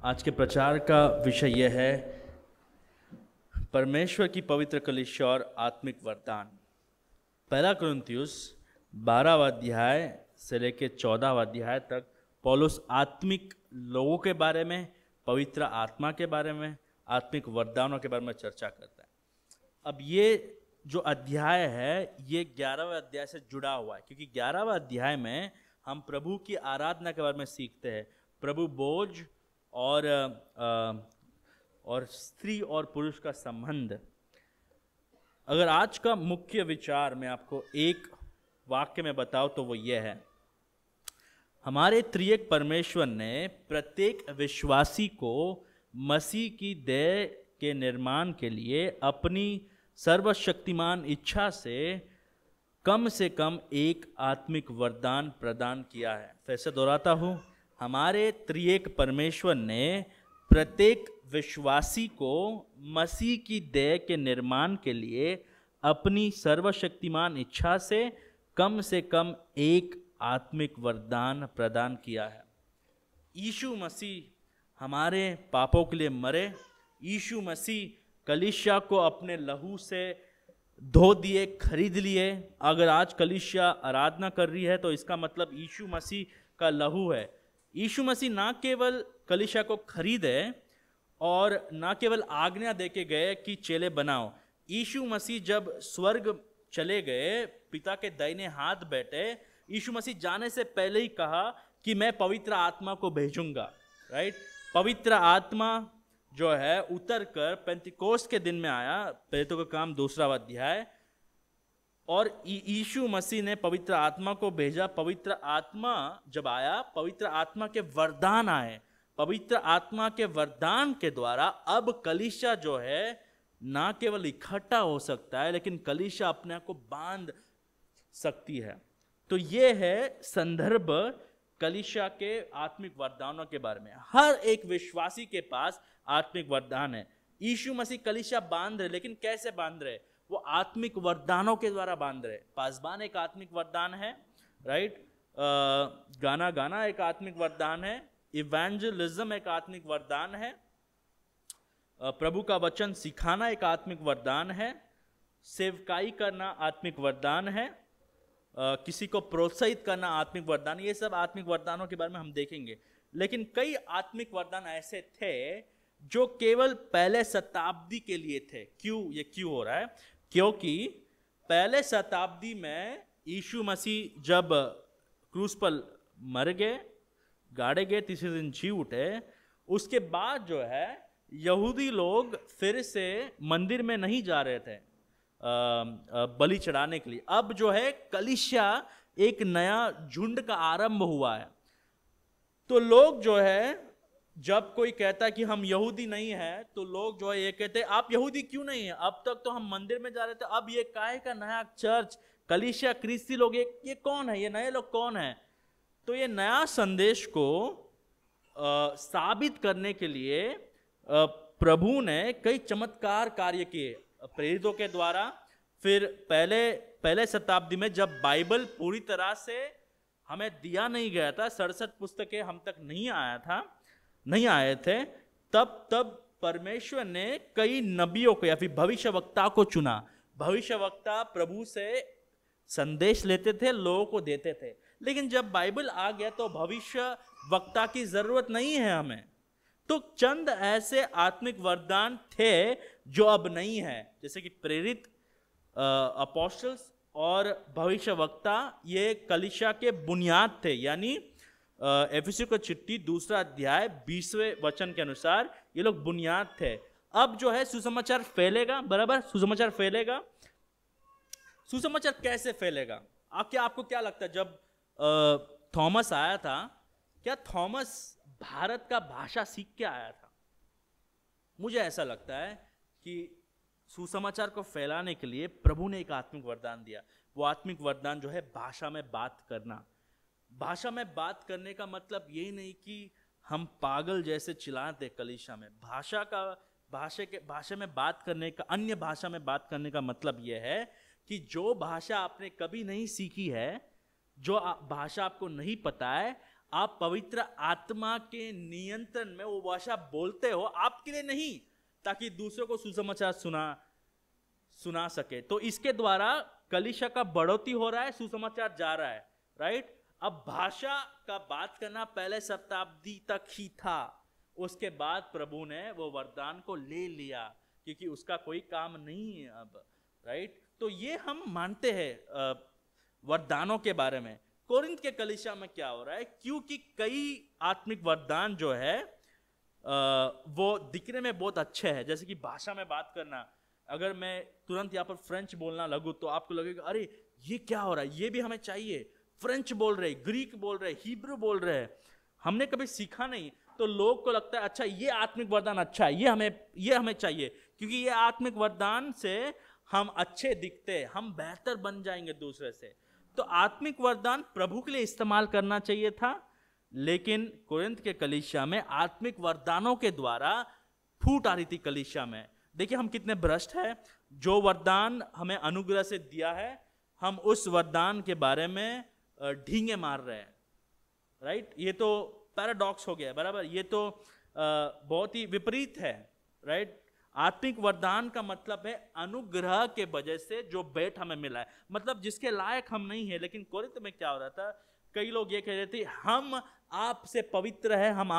आज के प्रचार का विषय यह है परमेश्वर की पवित्र कलीसिया और आत्मिक वरदान। पहला कुरिन्थियुस 12वां अध्याय से लेकर 14वां अध्याय तक पौलुस आत्मिक लोगों के बारे में, पवित्र आत्मा के बारे में, आत्मिक वरदानों के बारे में चर्चा करता है। अब ये जो अध्याय है ये 11वें अध्याय से जुड़ा हुआ है, क्योंकि 11वें अध्याय में हम प्रभु की आराधना के बारे में सीखते हैं। प्रभु बोझ और स्त्री और पुरुष का संबंध। अगर आज का मुख्य विचार मैं आपको एक वाक्य में बताऊं तो वो ये है, हमारे त्रिएक परमेश्वर ने प्रत्येक विश्वासी को मसीह की देह के निर्माण के लिए अपनी सर्वशक्तिमान इच्छा से कम एक आत्मिक वरदान प्रदान किया है। फिर से दोहराता हूं, हमारे त्रिएक परमेश्वर ने प्रत्येक विश्वासी को मसीह की देह के निर्माण के लिए अपनी सर्वशक्तिमान इच्छा से कम एक आत्मिक वरदान प्रदान किया है। यीशु मसीह हमारे पापों के लिए मरे। यीशु मसीह कलीसिया को अपने लहू से धो दिए, खरीद लिए। अगर आज कलीसिया आराधना कर रही है तो इसका मतलब यीशु मसीह का लहू है। यीशु मसीह ना केवल कलीसिया को खरीदे और ना केवल आज्ञा देके गए कि चेले बनाओ। यीशु मसीह जब स्वर्ग चले गए, पिता के दाहिने हाथ बैठे, यीशु मसीह जाने से पहले ही कहा कि मैं पवित्र आत्मा को भेजूंगा। राइट, पवित्र आत्मा जो है उतर कर पेंतिकोस्त के दिन में आया। प्रेरितों का काम 2वां अध्याय। और यीशु मसीह ने पवित्र आत्मा को भेजा। पवित्र आत्मा जब आया, पवित्र आत्मा के वरदान आए। पवित्र आत्मा के वरदान के द्वारा अब कलीसिया जो है ना केवल इकट्ठा हो सकता है, लेकिन कलीसिया अपने आप को बांध सकती है। तो ये है संदर्भ कलीसिया के आत्मिक वरदानों के बारे में। हर एक विश्वासी के पास आत्मिक वरदान है। यीशु मसीह कलीसिया बांध रहे, लेकिन कैसे बांध रहे? वो आत्मिक वरदानों के द्वारा बांध रहे। पासबान एक आत्मिक वरदान है, राइट। गाना गाना एक आत्मिक वरदान है। इवेंजलिज्म एक आत्मिक वरदान है। प्रभु का वचन सिखाना एक आत्मिक वरदान है। सेवकाई करना आत्मिक वरदान है। किसी को प्रोत्साहित करना आत्मिक वरदान। ये सब आत्मिक वरदानों के बारे में हम देखेंगे। लेकिन कई आत्मिक वरदान ऐसे थे जो केवल पहले शताब्दी के लिए थे। क्यों हो रहा है? क्योंकि पहले शताब्दी में यीशु मसीह जब क्रूस पर मर गए, गाड़े गए, तीसरे दिन जी उठे, उसके बाद जो है यहूदी लोग फिर से मंदिर में नहीं जा रहे थे बलि चढ़ाने के लिए। अब जो है कलीसिया एक नया झुंड का आरंभ हुआ है। तो लोग जो है, जब कोई कहता है कि हम यहूदी नहीं है, तो लोग जो है ये कहते हैं आप यहूदी क्यों नहीं है? अब तक तो हम मंदिर में जा रहे थे, अब ये काहे का नया चर्च, कलीसिया, क्रिस्ती लोग, ये कौन है? ये नए लोग कौन है? तो ये नया संदेश को साबित करने के लिए प्रभु ने कई चमत्कार कार्य किए प्रेरितों के द्वारा। फिर पहले शताब्दी में जब बाइबल पूरी तरह से हमें दिया नहीं गया था, 67 पुस्तकें हम तक नहीं आए थे, तब परमेश्वर ने कई नबियों को या फिर भविष्यवक्ता को चुना। भविष्यवक्ता प्रभु से संदेश लेते थे, लोगों को देते थे। लेकिन जब बाइबल आ गया तो भविष्यवक्ता की जरूरत नहीं है हमें। तो चंद ऐसे आत्मिक वरदान थे जो अब नहीं है, जैसे कि प्रेरित, अपोस्टल्स और भविष्यवक्ता। ये कलीसिया के बुनियाद थे। यानी एफिसियों की चिट्ठी 2वां अध्याय 20वें वचन के अनुसार ये लोग बुनियाद थे। अब जो है सुसमाचार फैलेगा, बराबर, सुसमाचार फैलेगा। सुसमाचार कैसे फैलेगा? आपको क्या लगता है? जब थॉमस आया था, क्या थॉमस भारत का भाषा सीख के आया था? मुझे ऐसा लगता है कि सुसमाचार को फैलाने के लिए प्रभु ने एक आत्मिक वरदान दिया। वो आत्मिक वरदान जो है भाषा में बात करना। भाषा में बात करने का मतलब यही नहीं कि हम पागल जैसे चिल्लाते कलीसिया में। भाषा में बात करने का, अन्य भाषा में बात करने का मतलब यह है कि जो भाषा आपने कभी नहीं सीखी है, जो भाषा आपको नहीं पता है, आप पवित्र आत्मा के नियंत्रण में वो भाषा बोलते हो, आपके लिए नहीं, ताकि दूसरों को सुसमाचार सुना सके। तो इसके द्वारा कलीसिया का बढ़ोतरी हो रहा है, सुसमाचार जा रहा है, राइट। अब भाषा का बात करना पहले शताब्दी तक ही था, उसके बाद प्रभु ने वो वरदान को ले लिया, क्योंकि उसका कोई काम नहीं है अब, राइट। तो ये हम मानते हैं वरदानों के बारे में। कोरिन्थ के कलीसिया में क्या हो रहा है, क्योंकि कई आत्मिक वरदान जो है वो दिखने में बहुत अच्छे हैं, जैसे कि भाषा में बात करना। अगर मैं तुरंत यहाँ पर फ्रेंच बोलना लगूँ तो आपको लगेगा अरे ये क्या हो रहा है, ये भी हमें चाहिए। फ्रेंच बोल रहे, ग्रीक बोल रहे, हिब्रू बोल रहे, हमने कभी सीखा नहीं, तो लोग को लगता है अच्छा ये आत्मिक वरदान अच्छा है, ये हमें चाहिए, क्योंकि ये आत्मिक वरदान से हम अच्छे दिखते हैं, हम बेहतर बन जाएंगे दूसरे से। तो आत्मिक वरदान प्रभु के लिए इस्तेमाल करना चाहिए था, लेकिन कोरिन्थ के कलीसिया में आत्मिक वरदानों के द्वारा फूट आ रही थी कलीसिया में। देखिए हम कितने भ्रष्ट हैं, जो वरदान हमें अनुग्रह से दिया है हम उस वरदान के बारे में ढींगे मार रहे हैं, राइट। ये तो पैराडॉक्स हो गया, बराबर, ये तो बहुत ही विपरीत है, राइट। आत्मिक वरदान का मतलब है अनुग्रह के वजह से जो भेंट हमें मिला है, मतलब जिसके लायक हम नहीं है। लेकिन कोरिन्थ में क्या हो रहा था, कई लोग ये कह रहे थे हम आपसे पवित्र है, हम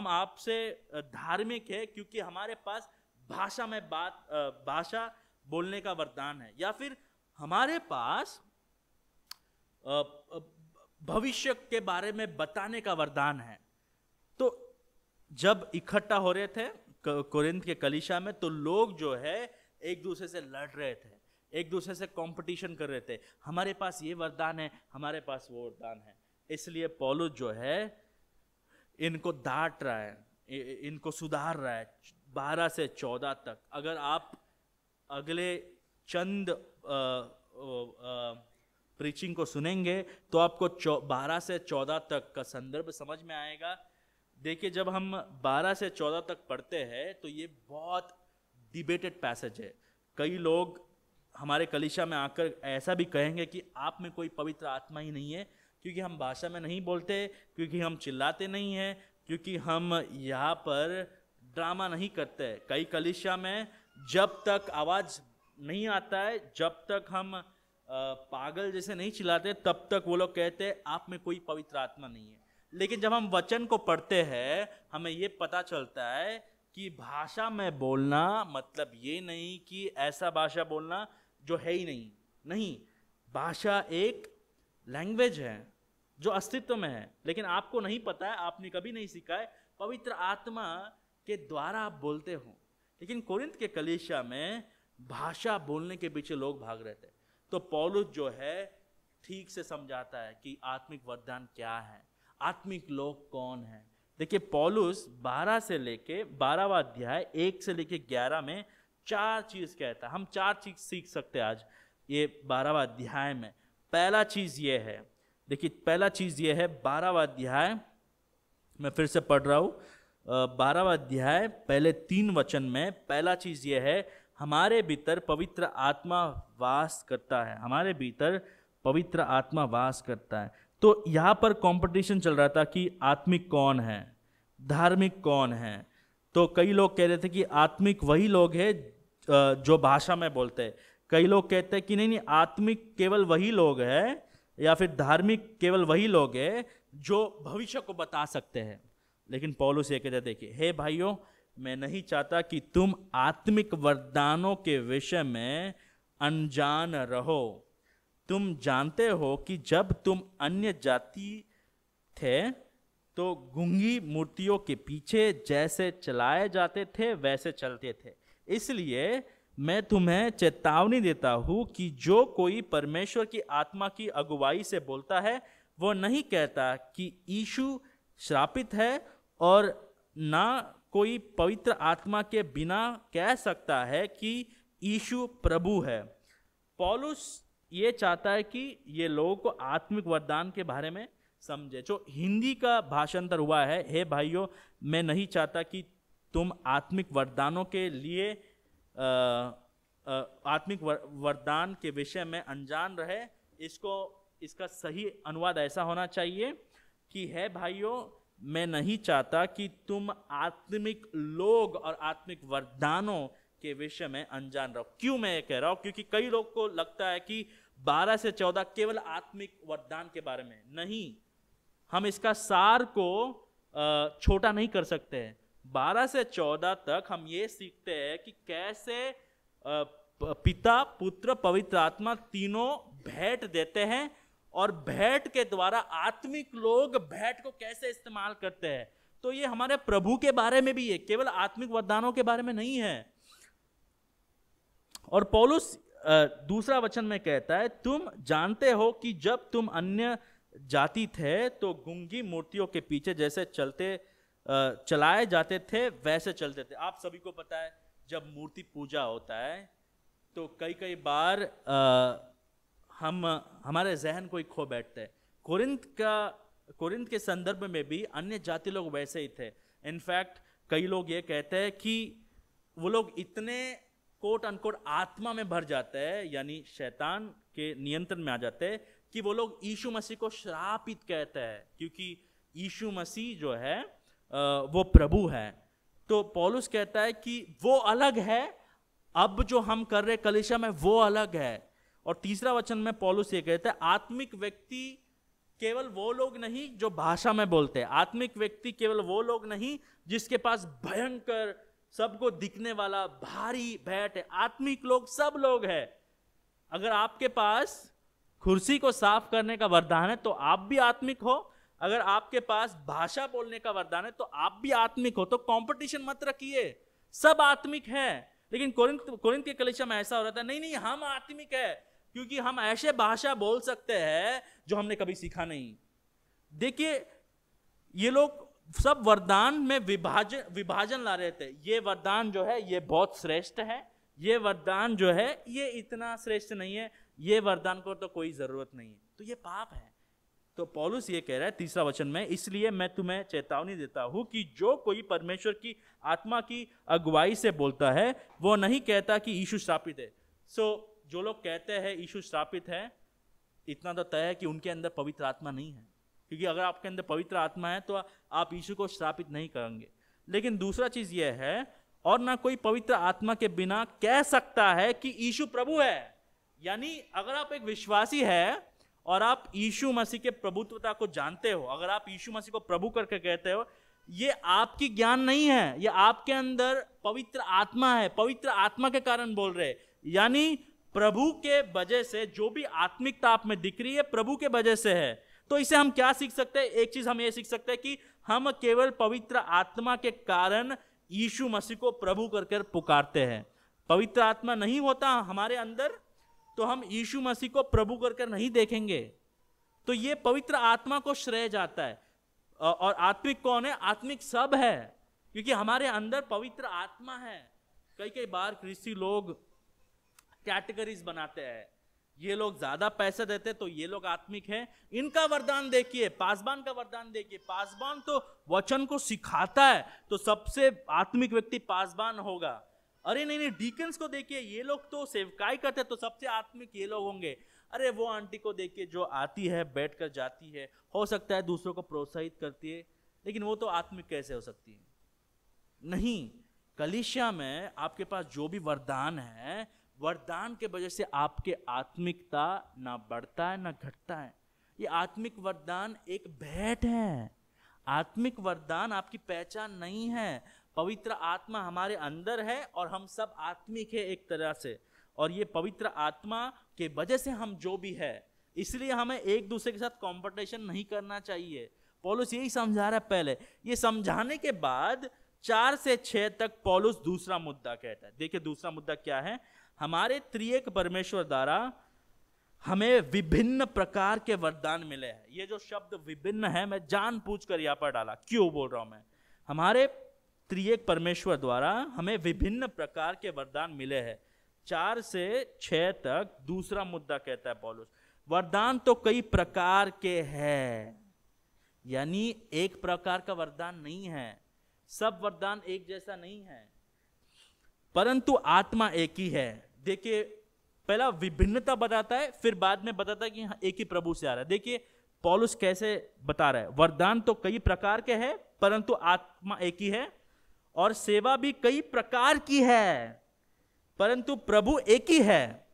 आपसे धार्मिक है, क्योंकि हमारे पास भाषा बोलने का वरदान है, या फिर हमारे पास भविष्य के बारे में बताने का वरदान है। तो जब इकट्ठा हो रहे थे कोरिन्थ के कलीसिया में, तो लोग जो है एक दूसरे से लड़ रहे थे, एक दूसरे से कंपटीशन कर रहे थे, हमारे पास ये वरदान है, हमारे पास वो वरदान है। इसलिए पौलुस जो है इनको डांट रहा है, इनको सुधार रहा है 12 से 14 तक। अगर आप अगले चंद प्रीचिंग को सुनेंगे तो आपको 12 से 14 तक का संदर्भ समझ में आएगा। देखिए जब हम 12 से 14 तक पढ़ते हैं तो ये बहुत डिबेटेड पैसेज है। कई लोग हमारे कलीसिया में आकर ऐसा भी कहेंगे कि आप में कोई पवित्र आत्मा ही नहीं है, क्योंकि हम भाषा में नहीं बोलते, क्योंकि हम चिल्लाते नहीं हैं, क्योंकि हम यहाँ पर ड्रामा नहीं करते। कई कलीसिया में जब तक आवाज़ नहीं आता है, जब तक हम पागल जैसे नहीं चिल्लाते, तब तक वो लोग कहते हैं आप में कोई पवित्र आत्मा नहीं है। लेकिन जब हम वचन को पढ़ते हैं हमें ये पता चलता है कि भाषा में बोलना मतलब ये नहीं कि ऐसा भाषा बोलना जो है ही नहीं। भाषा एक लैंग्वेज है जो अस्तित्व में है, लेकिन आपको नहीं पता है, आपने कभी नहीं सीखा है, पवित्र आत्मा के द्वारा आप बोलते हो। लेकिन कोरिन्थ के कलीसिया में भाषा बोलने के पीछे लोग भाग रहे थे। तो पौलुस जो है ठीक से समझाता है कि आत्मिक वरदान क्या है, आत्मिक लोग कौन है। देखिए पौलुस 12 से लेके 12वां अध्याय 1 से लेके 11 में 4 चीज कहता है। हम 4 चीज सीख सकते हैं आज ये 12वां अध्याय में। पहला चीज ये है, देखिए पहला चीज ये है 12वां अध्याय, मैं फिर से पढ़ रहा हूँ 12वां अध्याय पहले 3 वचन में। पहला चीज ये है हमारे भीतर पवित्र आत्मा वास करता है, हमारे भीतर पवित्र आत्मा वास करता है। तो यहाँ पर कंपटीशन चल रहा था कि आत्मिक कौन है, धार्मिक कौन है। तो कई लोग कह रहे थे कि आत्मिक वही लोग हैं जो भाषा में बोलते हैं। कई लोग कहते हैं कि नहीं, आत्मिक केवल वही लोग हैं, या फिर धार्मिक केवल वही लोग हैं जो भविष्य को बता सकते हैं। लेकिन पौलुस ये कहते हैं, देखिए हे भाइयों, मैं नहीं चाहता कि तुम आत्मिक वरदानों के विषय में अनजान रहो। तुम जानते हो कि जब तुम अन्य जाति थे तो गूंगी मूर्तियों के पीछे जैसे चलाए जाते थे वैसे चलते थे। इसलिए मैं तुम्हें चेतावनी देता हूं कि जो कोई परमेश्वर की आत्मा की अगुवाई से बोलता है वो नहीं कहता कि यीशु श्रापित है, और ना कोई पवित्र आत्मा के बिना कह सकता है कि यीशु प्रभु है। पौलुस ये चाहता है कि ये लोगों को आत्मिक वरदान के बारे में समझे। जो हिंदी का भाषांतर हुआ है, हे भाइयों, मैं नहीं चाहता कि तुम आत्मिक वरदानों के लिए आत्मिक वरदान के विषय में अनजान रहे। इसका सही अनुवाद ऐसा होना चाहिए, कि है भाइयों, मैं नहीं चाहता कि तुम आत्मिक लोग और आत्मिक वरदानों के विषय में अनजान रहो। क्यों मैं ये कह रहा हूं? क्योंकि कई लोग को लगता है कि 12 से 14 केवल आत्मिक वरदान के बारे में। नहीं, हम इसका सार को छोटा नहीं कर सकते हैं। 12 से 14 तक हम ये सीखते हैं कि कैसे पिता, पुत्र, पवित्र आत्मा तीनों भेंट देते हैं, और भेंट के द्वारा आत्मिक लोग भेंट को कैसे इस्तेमाल करते हैं। तो ये हमारे प्रभु के बारे में भी है, केवल आत्मिक वरदानों के बारे में नहीं है। और पौलुस दूसरा वचन में कहता है, तुम जानते हो कि जब तुम अन्य जाति थे तो गूंगी मूर्तियों के पीछे जैसे चलाए जाते थे वैसे चलते थे। आप सभी को पता है, जब मूर्ति पूजा होता है तो कई बार हमारे जहन को ही खो बैठते हैं। कोरिंथ के संदर्भ में भी अन्य जाति लोग वैसे ही थे। इनफैक्ट कई लोग ये कहते हैं कि वो लोग इतने कोट अनकोट आत्मा में भर जाते हैं, यानी शैतान के नियंत्रण में आ जाते हैं, कि वो लोग यीशु मसीह को श्रापित कहते हैं, क्योंकि यीशु मसीह जो है वो प्रभु है। तो पौलुस कहता है कि वो अलग है, अब जो हम कर रहे कलीसिया में वो अलग है। और तीसरा वचन में पौलुस ये कहता है, आत्मिक व्यक्ति केवल वो लोग नहीं जो भाषा में बोलते हैं, आत्मिक व्यक्ति केवल वो लोग नहीं जिसके पास भयंकर सबको दिखने वाला भारी भेंट है। आत्मिक लोग सब लोग हैं। अगर आपके पास कुर्सी को साफ करने का वरदान है तो आप भी आत्मिक हो, अगर आपके पास भाषा बोलने का वरदान है तो आप भी आत्मिक हो। तो कंपटीशन मत रखिए, सब आत्मिक है। लेकिन कोरिंथ के कलीसिया में ऐसा हो रहा था, नहीं हम आत्मिक है क्योंकि हम ऐसे भाषा बोल सकते हैं जो हमने कभी सीखा नहीं। देखिए, ये लोग सब वरदान में विभाजन ला रहे थे। ये वरदान जो है ये बहुत श्रेष्ठ है, ये वरदान जो है ये इतना श्रेष्ठ नहीं है, ये वरदान को तो कोई जरूरत नहीं है। तो ये पाप है। तो पौलुस ये कह रहा है तीसरा वचन में, इसलिए मैं तुम्हें चेतावनी देता हूं कि जो कोई परमेश्वर की आत्मा की अगुवाई से बोलता है वो नहीं कहता कि यीशु श्रापित है। जो लोग कहते हैं यीशु श्रापित है, इतना तो तय है कि उनके अंदर पवित्र आत्मा नहीं है, क्योंकि अगर आपके अंदर पवित्र आत्मा है तो आप यीशु को श्रापित नहीं करेंगे। लेकिन दूसरा चीज यह है, और ना कोई पवित्र आत्मा के बिना कह सकता है कि यीशु प्रभु है। यानी अगर आप एक विश्वासी है और आप यीशु मसीह के प्रभुत्वता को जानते हो, अगर आप यीशु मसीह को प्रभु करके कहते हो, ये आपकी ज्ञान नहीं है, ये आपके अंदर पवित्र आत्मा है, पवित्र आत्मा के कारण बोल रहे। यानी प्रभु के वजह से जो भी आत्मिकता आप में दिख रही है प्रभु के वजह से है। तो इसे हम क्या सीख सकते हैं? एक चीज हम ये सीख सकते हैं कि हम केवल पवित्र आत्मा के कारण यीशु मसीह को प्रभु करके पुकारते हैं। पवित्र आत्मा नहीं होता हमारे अंदर तो हम यीशु मसीह को प्रभु करके नहीं देखेंगे। तो ये पवित्र आत्मा को श्रेय जाता है। और आत्मिक कौन है? आत्मिक सब है, क्योंकि हमारे अंदर पवित्र आत्मा है। कई बार ख्रिस्ती लोग कैटेगरीज बनाते हैं, ये लोग ज्यादा पैसे देते तो ये लोग आत्मिक हैं, इनका वरदान देखिए, पासबान का वरदान देखिए, पासबान तो वचन को सिखाता है तो सबसे आत्मिक व्यक्ति पासबान होगा। अरे नहीं, डीकन्स को देखिए, ये लोग तो सेवकाई करते तो सबसे आत्मिक ये लोग होंगे। अरे वो आंटी को देखिए जो आती है बैठ कर जाती है, हो सकता है दूसरों को प्रोत्साहित करती है, लेकिन वो तो आत्मिक कैसे हो सकती है? नहीं, कलीसिया में आपके पास जो भी वरदान है, वरदान के वजह से आपके आत्मिकता ना बढ़ता है ना घटता है। ये आत्मिक वरदान एक भेंट है। आत्मिक वरदान आपकी पहचान नहीं है। पवित्र आत्मा हमारे अंदर है और हम सब आत्मिक है एक तरह से, और ये पवित्र आत्मा के वजह से हम जो भी है, इसलिए हमें एक दूसरे के साथ कंपटीशन नहीं करना चाहिए। पौलुस यही समझा रहा है पहले। ये समझाने के बाद 4 से 6 तक पौलुस दूसरा मुद्दा कहता है। देखिए दूसरा मुद्दा क्या है? हमारे त्रिएक परमेश्वर द्वारा हमें विभिन्न प्रकार के वरदान मिले हैं। ये जो शब्द विभिन्न है मैं जानबूझकर यहां पर डाला, क्यों बोल रहा हूं मैं? हमारे त्रिएक परमेश्वर द्वारा हमें विभिन्न प्रकार के वरदान मिले हैं। 4 से 6 तक दूसरा मुद्दा कहता है पौलुस, वरदान तो कई प्रकार के हैं, यानी एक प्रकार का वरदान नहीं है, सब वरदान एक जैसा नहीं है, परंतु आत्मा एक ही है। देखिए पहला विभिन्नता बताता है, फिर बाद में बताता है कि एक ही प्रभु से आ रहा है। देखिए पौलुस कैसे बता रहा है, वरदान तो कई प्रकार के हैं परंतु आत्मा एक ही है, और सेवा भी कई प्रकार की है परंतु प्रभु एक ही है,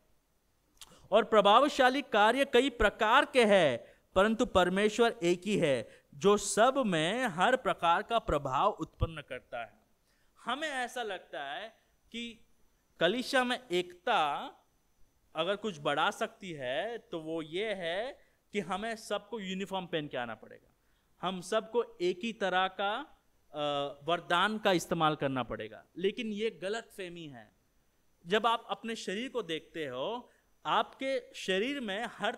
और प्रभावशाली कार्य कई प्रकार के हैं परंतु परमेश्वर एक ही है जो सब में हर प्रकार का प्रभाव उत्पन्न करता है। हमें ऐसा लगता है कि कलीसिया में एकता अगर कुछ बढ़ा सकती है तो वो ये है कि हमें सबको यूनिफॉर्म पहन के आना पड़ेगा, हम सबको एक ही तरह का वरदान का इस्तेमाल करना पड़ेगा। लेकिन ये गलत फहमी है। जब आप अपने शरीर को देखते हो, आपके शरीर में हर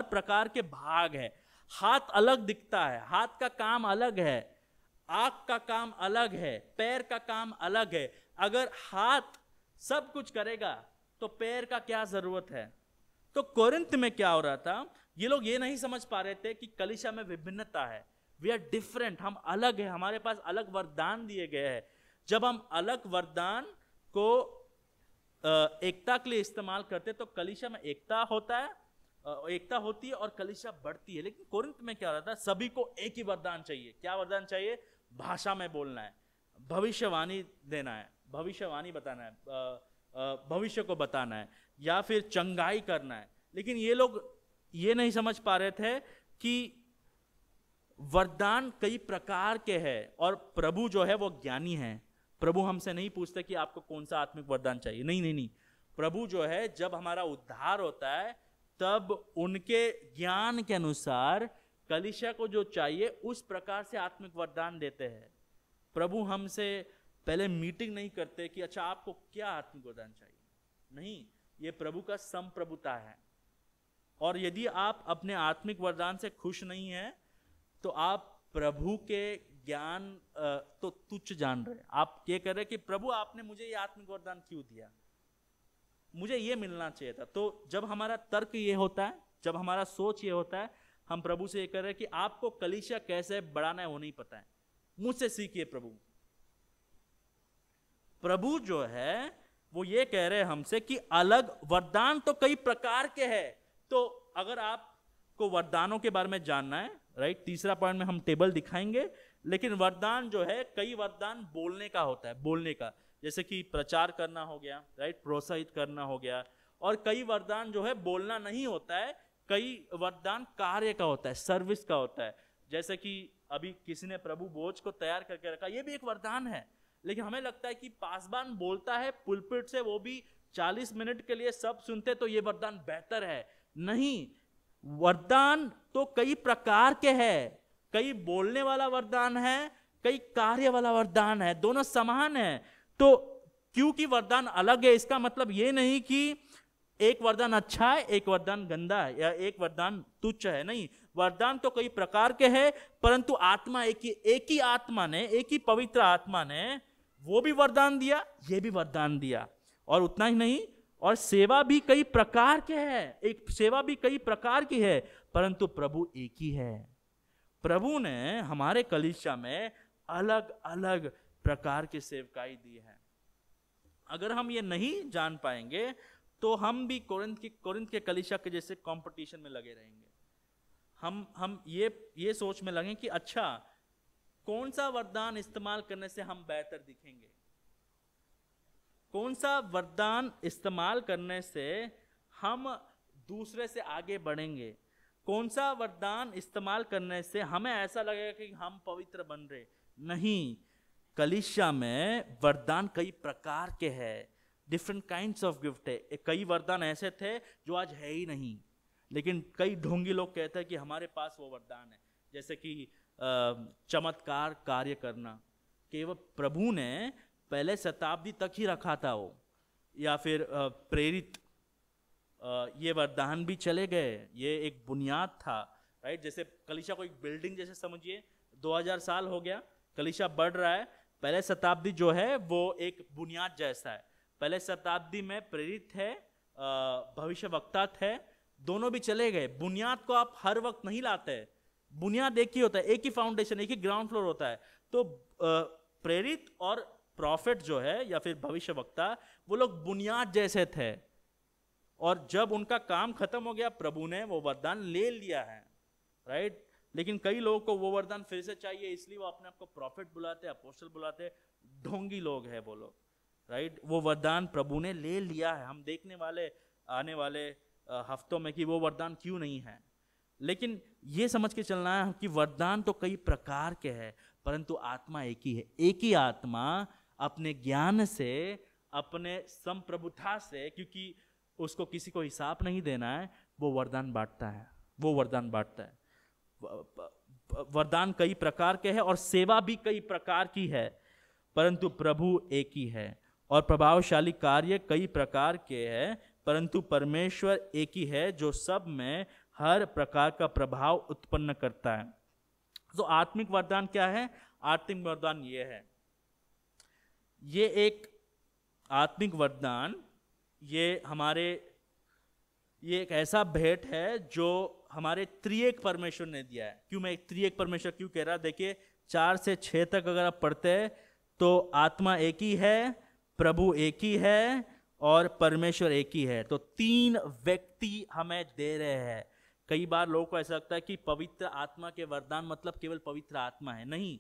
प्रकार के भाग है। हाथ अलग दिखता है, हाथ का काम अलग है, आंख का काम अलग है, पैर का काम अलग है। अगर हाथ सब कुछ करेगा तो पैर का क्या जरूरत है? तो कोरिन्थ में क्या हो रहा था, ये लोग ये नहीं समझ पा रहे थे कि कलीसिया में विभिन्नता है, वी आर डिफरेंट, हम अलग है, हमारे पास अलग वरदान दिए गए हैं। जब हम अलग वरदान को एकता के लिए इस्तेमाल करते तो कलीसिया में एकता होती है और कलीसिया बढ़ती है। लेकिन कोरिन्थ में क्या हो रहा था, सभी को एक ही वरदान चाहिए। क्या वरदान चाहिए? भाषा में बोलना है, भविष्यवाणी देना है, भविष्यवाणी बताना है, भविष्य को बताना है, या फिर चंगाई करना है। लेकिन ये लोग ये नहीं समझ पा रहे थे कि वरदान कई प्रकार के हैं और प्रभु जो है वो ज्ञानी है। प्रभु हमसे नहीं पूछते कि आपको कौन सा आत्मिक वरदान चाहिए, नहीं नहीं नहीं। प्रभु जो है जब हमारा उद्धार होता है तब उनके ज्ञान के अनुसार कलीसिया को जो चाहिए उस प्रकार से आत्मिक वरदान देते हैं। प्रभु हमसे पहले मीटिंग नहीं करते कि अच्छा आपको क्या आत्मिक वरदान चाहिए, नहीं, ये प्रभु का संप्रभुता है। और यदि आप अपने आत्मिक वरदान से खुश नहीं हैं तो आप प्रभु के ज्ञान तो तुच्छ जान रहे हैं। आप ये कह रहे कि प्रभु आपने मुझे ये आत्मिक वरदान क्यों दिया, मुझे ये मिलना चाहिए था। तो जब हमारा तर्क ये होता है, जब हमारा सोच ये होता है, हम प्रभु से ये कह रहे हैं कि आपको कलीसिया कैसे बढ़ाना है वो नहीं पता है, मुझसे सीखिए प्रभु। प्रभु जो है वो ये कह रहे हैं हमसे कि अलग वरदान तो कई प्रकार के हैं। तो अगर आपको वरदानों के बारे में जानना है, राइट, तीसरा पॉइंट में हम टेबल दिखाएंगे। लेकिन वरदान जो है, कई वरदान बोलने का होता है, बोलने का, जैसे कि प्रचार करना हो गया, राइट, प्रोत्साहित करना हो गया। और कई वरदान जो है बोलना नहीं होता है, कई वरदान कार्य का होता है, सर्विस का होता है। जैसे कि अभी किसी ने प्रभु भोज को तैयार करके रखा, ये भी एक वरदान है। लेकिन हमें लगता है कि पासबान बोलता है पुलपिट से, वो भी 40 मिनट के लिए सब सुनते, तो ये वरदान बेहतर है। नहीं, वरदान तो कई प्रकार के हैं। कई बोलने वाला वरदान है, कई कार्य वाला वरदान है, दोनों समान है। तो क्योंकि वरदान अलग है इसका मतलब ये नहीं कि एक वरदान अच्छा है, एक वरदान गंदा है, या एक वरदान तुच्छ है। नहीं, वरदान तो कई प्रकार के हैं परंतु आत्मा एक ही आत्मा ने, एक ही पवित्र आत्मा ने वो भी वरदान दिया, ये भी वरदान दिया। और उतना ही नहीं, और सेवा भी कई प्रकार के है, एक सेवा भी कई प्रकार की है परंतु प्रभु एक ही है। प्रभु ने हमारे कलीसिया में अलग अलग प्रकार की सेवकाई दी है। अगर हम ये नहीं जान पाएंगे तो हम भी कोरिन्थ के कलीसिया के जैसे कंपटीशन में लगे रहेंगे। हम ये सोच में लगे कि अच्छा कौन सा वरदान इस्तेमाल करने से हम बेहतर दिखेंगे, कौन सा वरदान इस्तेमाल करने से हम दूसरे से आगे बढ़ेंगे, कौन सा वरदान इस्तेमाल करने से हमें ऐसा लगेगा कि हम पवित्र बन रहे। नहीं, कलीसिया में वरदान कई प्रकार के हैं, डिफरेंट काइंड्स ऑफ गिफ्ट है। कई वरदान ऐसे थे जो आज है ही नहीं, लेकिन कई ढोंगी लोग कहते हैं कि हमारे पास वो वरदान है। जैसे कि चमत्कार कार्य करना, केवल प्रभु ने पहले शताब्दी तक ही रखा था वो, या फिर प्रेरित, ये वरदान भी चले गए, ये एक बुनियाद था, राइट। जैसे कलीसिया को एक बिल्डिंग जैसे समझिए, 2000 साल हो गया, कलीसिया बढ़ रहा है। पहले शताब्दी जो है वो एक बुनियाद जैसा है। पहले शताब्दी में प्रेरित थे, भविष्यवक्ता थे, दोनों भी चले गए। बुनियाद को आप हर वक्त नहीं लाते, बुनियाद एक ही होता है, एक ही फाउंडेशन, एक ही ग्राउंड फ्लोर होता है। तो प्रेरित और प्रॉफिट जो है या फिर भविष्यवक्ता, वो लोग बुनियाद जैसे थे। और जब उनका काम खत्म हो गया, प्रभु ने वो वरदान ले लिया है, राइट। लेकिन कई लोगों को वो वरदान फिर से चाहिए, इसलिए वो अपने आप को प्रॉफिट बुलाते हैं, अपोस्टल बुलाते हैं। ढोंगी लोग हैं वो लोग, राइट। वो वरदान प्रभु ने ले लिया है। हम देखने वाले आने वाले हफ्तों में कि वो वरदान क्यों नहीं है। लेकिन ये समझ के चलना है कि वरदान तो कई प्रकार के हैं, परंतु आत्मा एक ही है। एक ही आत्मा अपने ज्ञान से, अपने संप्रभुता से, क्योंकि उसको किसी को हिसाब नहीं देना है, वो वरदान बांटता है। वो वरदान बांटता है। वरदान कई प्रकार के हैं और सेवा भी कई प्रकार की है, परंतु प्रभु एक ही है। और प्रभावशाली कार्य कई प्रकार के हैं, परंतु परमेश्वर एक ही है जो सब में हर प्रकार का प्रभाव उत्पन्न करता है। तो आत्मिक वरदान क्या है? आत्मिक वरदान ये है, ये एक आत्मिक वरदान, ये एक ऐसा भेंट है जो हमारे त्रिएक परमेश्वर ने दिया है। क्यों मैं त्रिएक परमेश्वर क्यों कह रहा? देखिए 4 से 6 तक अगर आप पढ़ते हैं तो आत्मा एक ही है, प्रभु एक ही है और परमेश्वर एक ही है। तो 3 व्यक्ति हमें दे रहे हैं। कई बार लोगों को ऐसा लगता है कि पवित्र आत्मा के वरदान मतलब केवल पवित्र आत्मा है। नहीं,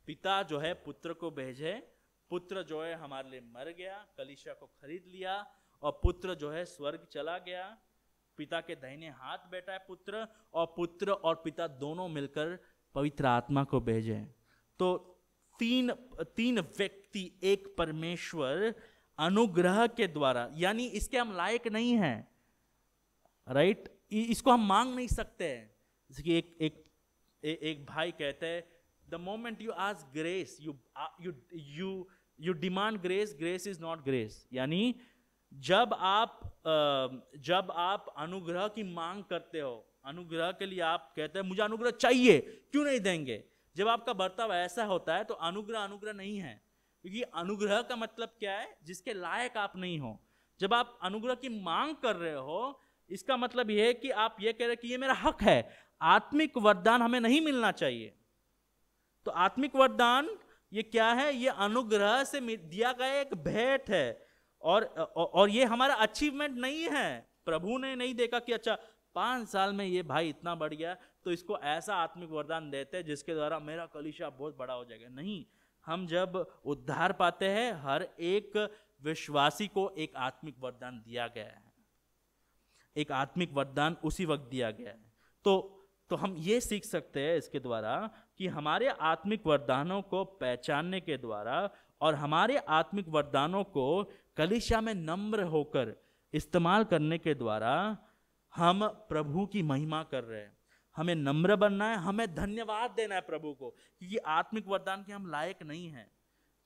पिता जो है पुत्र को भेजे, पुत्र जो है हमारे लिए मर गया, कलीसिया को खरीद लिया, और पुत्र जो है स्वर्ग चला गया, पिता के दाहिने हाथ बैठा है पुत्र, और पुत्र और पिता दोनों मिलकर पवित्र आत्मा को भेजे। तो तीन व्यक्ति, एक परमेश्वर अनुग्रह के द्वारा, यानी इसके हम लायक नहीं हैं, राइट। इसको हम मांग नहीं सकते हैं। जैसे कि एक भाई कहते हैं, the moment you ask grace, you demand grace, grace is not grace. यानी जब आप अनुग्रह की मांग करते हो, अनुग्रह के लिए आप कहते हैं मुझे अनुग्रह चाहिए, क्यों नहीं देंगे? जब आपका बर्ताव ऐसा होता है तो अनुग्रह नहीं है, क्योंकि अनुग्रह का मतलब क्या है? जिसके लायक आप नहीं हो। जब आप अनुग्रह की मांग कर रहे हो, इसका मतलब यह है कि आप ये कह रहे हैं कि ये मेरा हक है। आत्मिक वरदान हमें नहीं मिलना चाहिए। तो आत्मिक वरदान ये क्या है? ये अनुग्रह से दिया गया एक भेंट है, और ये हमारा अचीवमेंट नहीं है। प्रभु ने नहीं देखा कि अच्छा 5 साल में ये भाई इतना बढ़ गया तो इसको ऐसा आत्मिक वरदान देते हैं जिसके द्वारा मेरा कलीसिया बहुत बड़ा हो जाएगा। नहीं, हम जब उद्धार पाते हैं, हर एक विश्वासी को एक आत्मिक वरदान दिया गया है। एक आत्मिक वरदान उसी वक्त दिया गया है। तो हम ये सीख सकते हैं इसके द्वारा कि हमारे आत्मिक वरदानों को पहचानने के द्वारा और हमारे आत्मिक वरदानों को कलीसिया में नम्र होकर इस्तेमाल करने के द्वारा हम प्रभु की महिमा कर रहे हैं। हमें नम्र बनना है, हमें धन्यवाद देना है प्रभु को, क्योंकि आत्मिक वरदान के हम लायक नहीं हैं।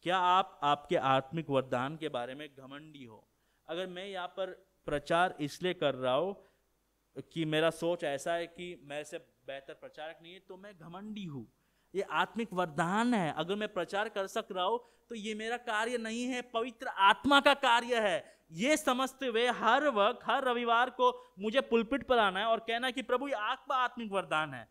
क्या आप आपके आत्मिक वरदान के बारे में घमंडी हो? अगर मैं यहाँ पर प्रचार इसलिए कर रहा हूं कि मेरा सोच ऐसा है कि मैं से बेहतर प्रचारक नहीं है, तो मैं घमंडी हूं। ये आत्मिक वरदान है। अगर मैं प्रचार कर सक रहा हूं तो ये मेरा कार्य नहीं है, पवित्र आत्मा का कार्य है। ये समझते हुए हर वक्त, हर रविवार को मुझे पुलपिट पर आना है और कहना है कि प्रभु ये आपका आत्मिक वरदान है।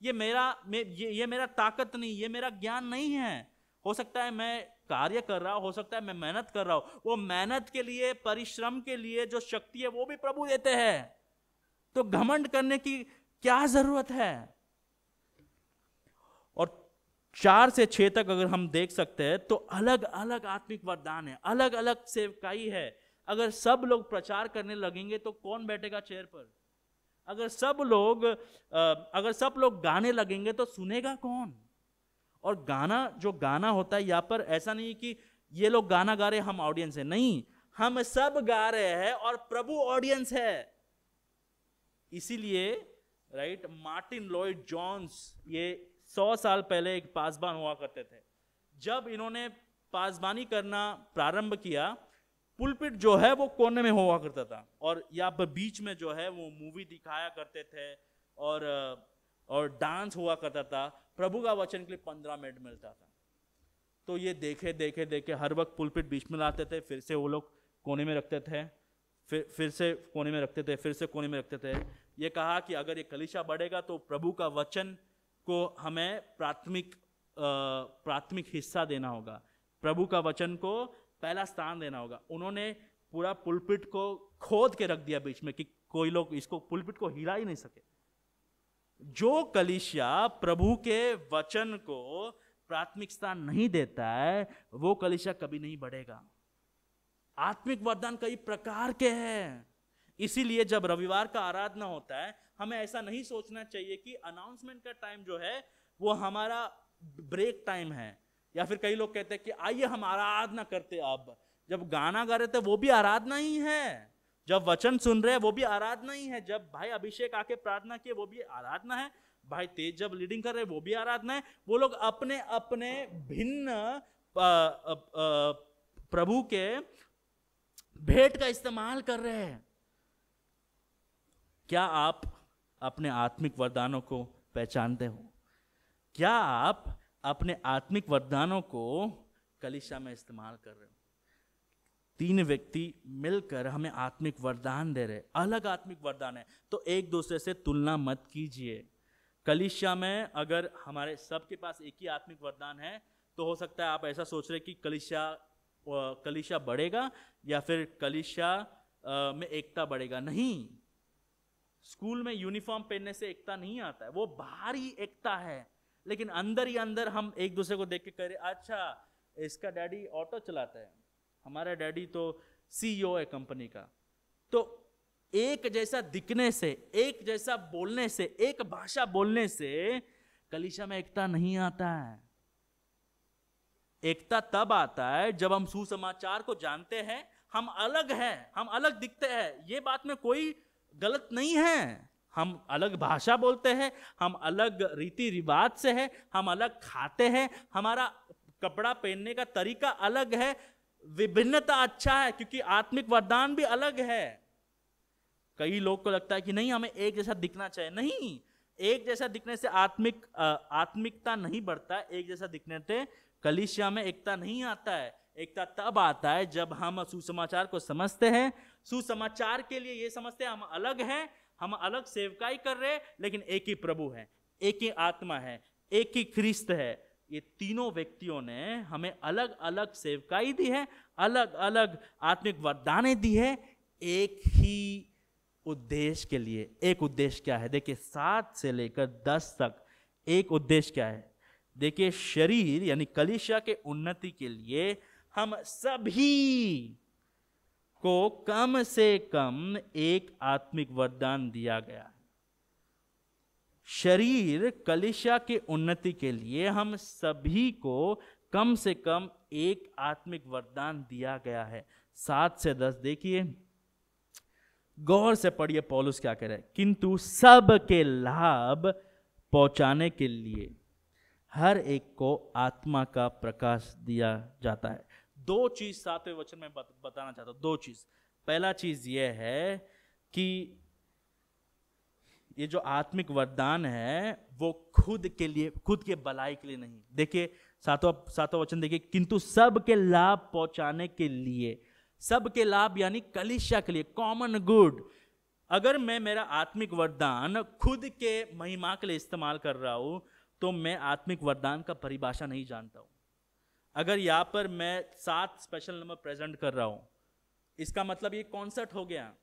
ये मेरा ताकत नहीं, ये मेरा ज्ञान नहीं है। हो सकता है मैं कार्य कर रहा हूं, हो सकता है मैं मेहनत कर रहा हूं, वो मेहनत के लिए, परिश्रम के लिए जो शक्ति है वो भी प्रभु देते हैं। तो घमंड करने की क्या जरूरत है? और 4 से 6 तक अगर हम देख सकते हैं तो अलग अलग आत्मिक वरदान है, अलग अलग सेवकाई है। अगर सब लोग प्रचार करने लगेंगे तो कौन बैठेगा चेयर पर? अगर सब लोग गाने लगेंगे तो सुनेगा कौन? और जो गाना होता है यहाँ पर, ऐसा नहीं कि ये लोग गाना गा रहे हम ऑडियंस है, नहीं, हम सब गा रहे हैं और प्रभु ऑडियंस है। इसीलिए राइट, मार्टिन लॉयड जोन्स, ये 100 साल पहले एक पासबान हुआ करते थे। जब इन्होंने पासबानी करना प्रारंभ किया, पुलपिट जो है वो कोने में हुआ करता था और यहाँ पर बीच में जो है वो मूवी दिखाया करते थे और डांस हुआ करता था। प्रभु का वचन के लिए 15 मिनट मिलता था। तो ये देखे हर वक्त पुलपिट बीच में लाते थे, फिर से वो लोग कोने में रखते थे, फिर से कोने में रखते थे, फिर से कोने में रखते थे। ये कहा कि अगर ये कलीसिया बढ़ेगा तो प्रभु का वचन को हमें प्राथमिक हिस्सा देना होगा, प्रभु का वचन को पहला स्थान देना होगा। उन्होंने पूरा पुलपिट को खोद के रख दिया बीच में कि कोई लोग इसको पुलपिट को हिला ही नहीं सके। जो कलीसिया प्रभु के वचन को प्राथमिकता नहीं देता है, वो कलीसिया कभी नहीं बढ़ेगा। आत्मिक वरदान कई प्रकार के हैं, इसीलिए जब रविवार का आराधना होता है, हमें ऐसा नहीं सोचना चाहिए कि अनाउंसमेंट का टाइम जो है वो हमारा ब्रेक टाइम है, या फिर कई लोग कहते हैं कि आइए हम आराधना करते। अब जब गाना गा रहे थे वो भी आराधना ही है, जब वचन सुन रहे हैं वो भी आराधना ही है, जब भाई अभिषेक आके प्रार्थना किए वो भी आराधना है, भाई तेज जब लीडिंग कर रहे हैं वो भी आराधना है। वो लोग अपने अपने भिन्न प्रभु के भेंट का इस्तेमाल कर रहे हैं। क्या आप अपने आत्मिक वरदानों को पहचानते हो? क्या आप अपने आत्मिक वरदानों को कलीसिया में इस्तेमाल कर रहे हो? 3 व्यक्ति मिलकर हमें आत्मिक वरदान दे रहे, अलग आत्मिक वरदान है, तो एक दूसरे से तुलना मत कीजिए। कलीसिया में अगर हमारे सबके पास एक ही आत्मिक वरदान है, तो हो सकता है आप ऐसा सोच रहे कि कलीसिया बढ़ेगा या फिर कलीसिया में एकता बढ़ेगा। नहीं, स्कूल में यूनिफॉर्म पहनने से एकता नहीं आता है, वो बाहरी एकता है, लेकिन अंदर ही अंदर हम एक दूसरे को देख के कह रहे, अच्छा इसका डैडी ऑटो चलाता है, हमारा डैडी तो CEO है कंपनी का। तो एक जैसा दिखने से, एक जैसा बोलने से, एक भाषा बोलने से कलीसिया में एकता नहीं आता है। एकता तब आता है जब हम सुसमाचार को जानते हैं, हम अलग हैं, हम अलग दिखते हैं, ये बात में कोई गलत नहीं है। हम अलग भाषा बोलते हैं, हम अलग रीति रिवाज से है, हम अलग खाते हैं, हमारा कपड़ा पहनने का तरीका अलग है। विभिन्नता अच्छा है, क्योंकि आत्मिक वरदान भी अलग है। कई लोग को लगता है कि नहीं हमें एक जैसा दिखना चाहिए। नहीं, एक जैसा दिखने से आत्मिकता नहीं बढ़ता। एक जैसा दिखने से कलीसिया में एकता नहीं आता है। एकता तब आता है जब हम सुसमाचार को समझते हैं, सुसमाचार के लिए ये समझते हैं हम अलग हैं, हम अलग सेवकाई कर रहे हैं, लेकिन एक ही प्रभु है, एक ही आत्मा है, एक ही ख्रिस्त है। ये तीनों व्यक्तियों ने हमें अलग अलग सेवकाई दी है, अलग अलग आत्मिक वरदानें दी है, एक ही उद्देश्य के लिए। एक उद्देश्य क्या है? देखिए 7 से लेकर 10 तक एक उद्देश्य क्या है? देखिए, शरीर यानी कलीसिया के उन्नति के लिए हम सभी को कम से कम एक आत्मिक वरदान दिया गया है। शरीर कलीसिया के उन्नति के लिए हम सभी को कम से कम एक आत्मिक वरदान दिया गया है। 7 से 10 देखिए, गौर से पढ़िए पौलुस क्या कह रहे हैं। किंतु सब के लाभ पहुंचाने के लिए हर एक को आत्मा का प्रकाश दिया जाता है। 2 चीज 7वें वचन में बताना चाहता हूं। 2 चीज। पहला चीज यह है कि ये जो आत्मिक वरदान है वो खुद के लिए, खुद के भलाई के लिए नहीं। देखिए 7वां वचन देखिए, किंतु सब के लाभ पहुंचाने के लिए। सब के लाभ यानी कलीसिया के लिए, कॉमन गुड। अगर मैं मेरा आत्मिक वरदान खुद के महिमा के लिए इस्तेमाल कर रहा हूं, तो मैं आत्मिक वरदान का परिभाषा नहीं जानता हूं। अगर यहां पर मैं 7 स्पेशल नंबर प्रेजेंट कर रहा हूं, इसका मतलब ये कॉन्सेप्ट हो गया,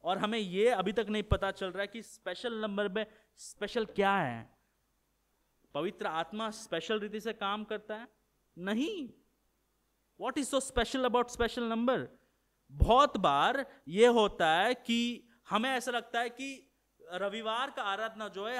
और हमें ये अभी तक नहीं पता चल रहा है कि स्पेशल नंबर में स्पेशल क्या है। पवित्र आत्मा स्पेशल रीति से काम करता है? नहीं। What is so special about special number? बहुत बार ये होता है कि हमें ऐसा लगता है कि रविवार का आराधना जो है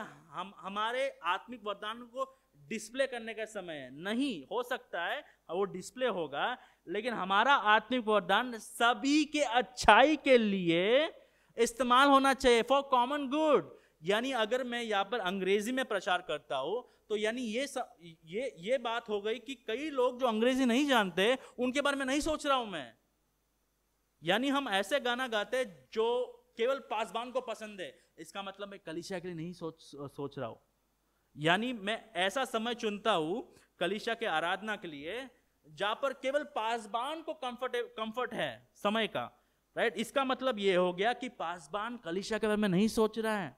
हमारे आत्मिक वरदान को डिस्प्ले करने का समय है। नहीं, हो सकता है वो डिस्प्ले होगा, लेकिन हमारा आत्मिक वरदान सभी के अच्छाई के लिए इस्तेमाल होना चाहिए, फॉर कॉमन गुड। यानी अगर मैं यहाँ पर अंग्रेजी में प्रचार करता हूं, तो यानी ये बात हो गई कि कई लोग जो अंग्रेजी नहीं जानते उनके बारे में नहीं सोच रहा हूं मैं। यानी हम ऐसे गाना गाते जो केवल पासबान को पसंद है, इसका मतलब मैं कलीसिया के लिए नहीं सोच रहा हूं। यानी मैं ऐसा समय चुनता हूं कलीसिया के आराधना के लिए जहां पर केवल पासबान को कंफर्ट है समय का, राइट। इसका मतलब यह हो गया कि पासबान कलीसिया के बारे में नहीं सोच रहा है।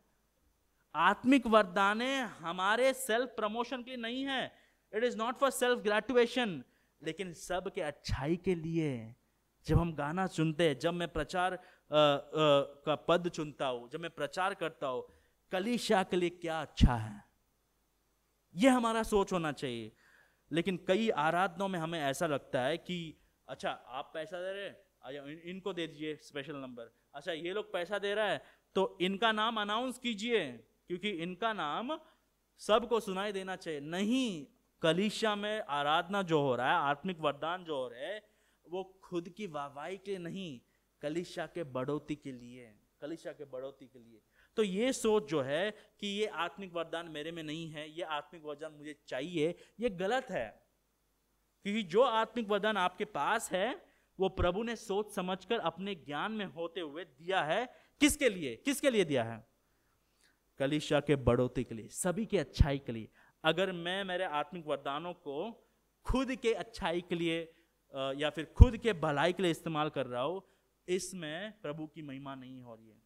आत्मिक वरदाने हमारे सेल्फ प्रमोशन के लिए नहीं है, it is not for self gratification, लेकिन सब के अच्छाई के लिए। जब हम गाना सुनते हैं, जब मैं प्रचार का पद चुनता हूं, जब मैं प्रचार करता हूं, कलीसिया के लिए क्या अच्छा है, यह हमारा सोच होना चाहिए। लेकिन कई आराधनाओं में हमें ऐसा लगता है कि अच्छा आप पैसा दे रहे हैं, इनको दे दीजिए स्पेशल नंबर, अच्छा ये लोग पैसा दे रहा है तो इनका नाम अनाउंस कीजिए क्योंकि इनका नाम सबको सुनाई देना चाहिए। नहीं, कलीसिया में आराधना जो हो रहा है, आत्मिक वरदान जो हो रहे हैं, वो खुद की वाहवाही के लिए नहीं, कलीसिया के बढ़ोतरी के लिए, कलीसिया के बढ़ोतरी के लिए। तो ये सोच जो है कि ये आत्मिक वरदान मेरे में नहीं है, ये आत्मिक वरदान मुझे चाहिए, ये गलत है। क्योंकि जो आत्मिक वरदान आपके पास है वो प्रभु ने सोच समझकर अपने ज्ञान में होते हुए दिया है। किसके लिए, किसके लिए दिया है? कलीसिया के बढ़ोतरी के लिए, सभी के अच्छाई के लिए। अगर मैं मेरे आत्मिक वरदानों को खुद के अच्छाई के लिए या फिर खुद के भलाई के लिए इस्तेमाल कर रहा हूं, इसमें प्रभु की महिमा नहीं हो रही है।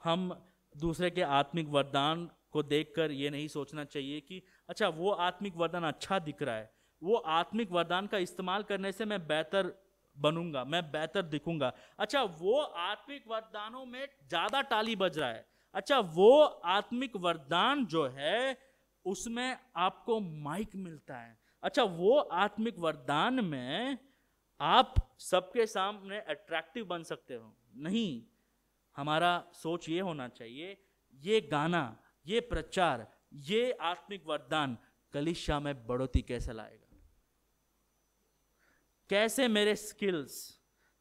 हम दूसरे के आत्मिक वरदान को देखकर ये नहीं सोचना चाहिए कि अच्छा वो आत्मिक वरदान अच्छा दिख रहा है, वो आत्मिक वरदान का इस्तेमाल करने से मैं बेहतर बनूंगा, मैं बेहतर दिखूंगा। अच्छा वो आत्मिक वरदानों में ज्यादा ताली बज रहा है, अच्छा वो आत्मिक वरदान जो है उसमें आपको माइक मिलता है, अच्छा वो आत्मिक वरदान में आप सबके सामने अट्रैक्टिव बन सकते हो। नहीं, हमारा सोच ये होना चाहिए, ये गाना, ये प्रचार, ये आत्मिक वरदान कलीसिया में बढ़ोतरी कैसे लाएगा, कैसे मेरे स्किल्स,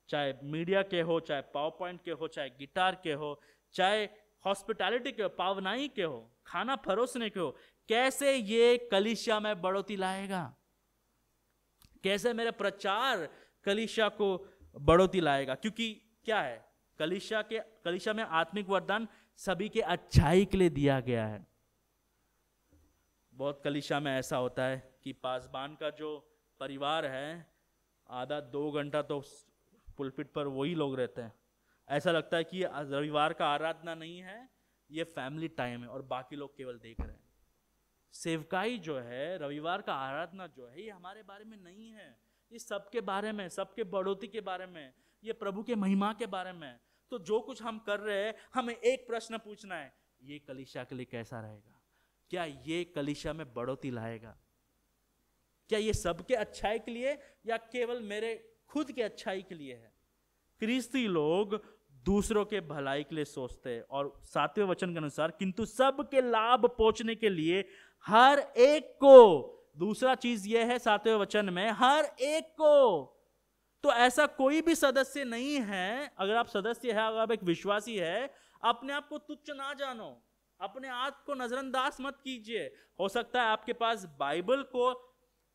चाहे मीडिया के हो, चाहे पावर पॉइंट के हो, चाहे गिटार के हो, चाहे हॉस्पिटैलिटी के हो, पावनाई के हो, खाना परोसने के हो, कैसे ये कलीसिया में बढ़ोतरी लाएगा, कैसे मेरा प्रचार कलीसिया को बढ़ोतरी लाएगा। क्योंकि क्या है, कलीसिया में आत्मिक वरदान सभी के अच्छाई के लिए दिया गया है। बहुत कलीसिया में ऐसा होता है कि पासबान का जो परिवार है, आधा 2 घंटा तो पुलपिट पर वही लोग रहते हैं। ऐसा लगता है कि रविवार का आराधना नहीं है, ये फैमिली टाइम है और बाकी लोग केवल देख रहे हैं। सेवकाई जो है, रविवार का आराधना जो है, ये हमारे बारे में नहीं है, ये सबके बारे में, सबके बढ़ोतरी के बारे में, ये प्रभु के महिमा के बारे में। तो जो कुछ हम कर रहे हैं, हमें एक प्रश्न पूछना है, ये कलीसिया के लिए कैसा रहेगा? क्या ये कलीसिया में बढ़ोतरी लाएगा? क्या ये सबके अच्छाई के लिए या केवल मेरे खुद के अच्छाई के लिए है? ख्रिस्ती लोग दूसरों के भलाई के लिए सोचते हैं और 7वें वचन के अनुसार किंतु सबके लाभ पहुंचने के लिए हर एक को, दूसरा चीज यह है 7वें वचन में, हर एक को। तो ऐसा कोई भी सदस्य नहीं है, अगर आप सदस्य है, अगर आप एक विश्वासी है, अपने आप को तुच्छ ना जानो, अपने आप को नजरअंदाज मत कीजिए। हो सकता है आपके पास बाइबल को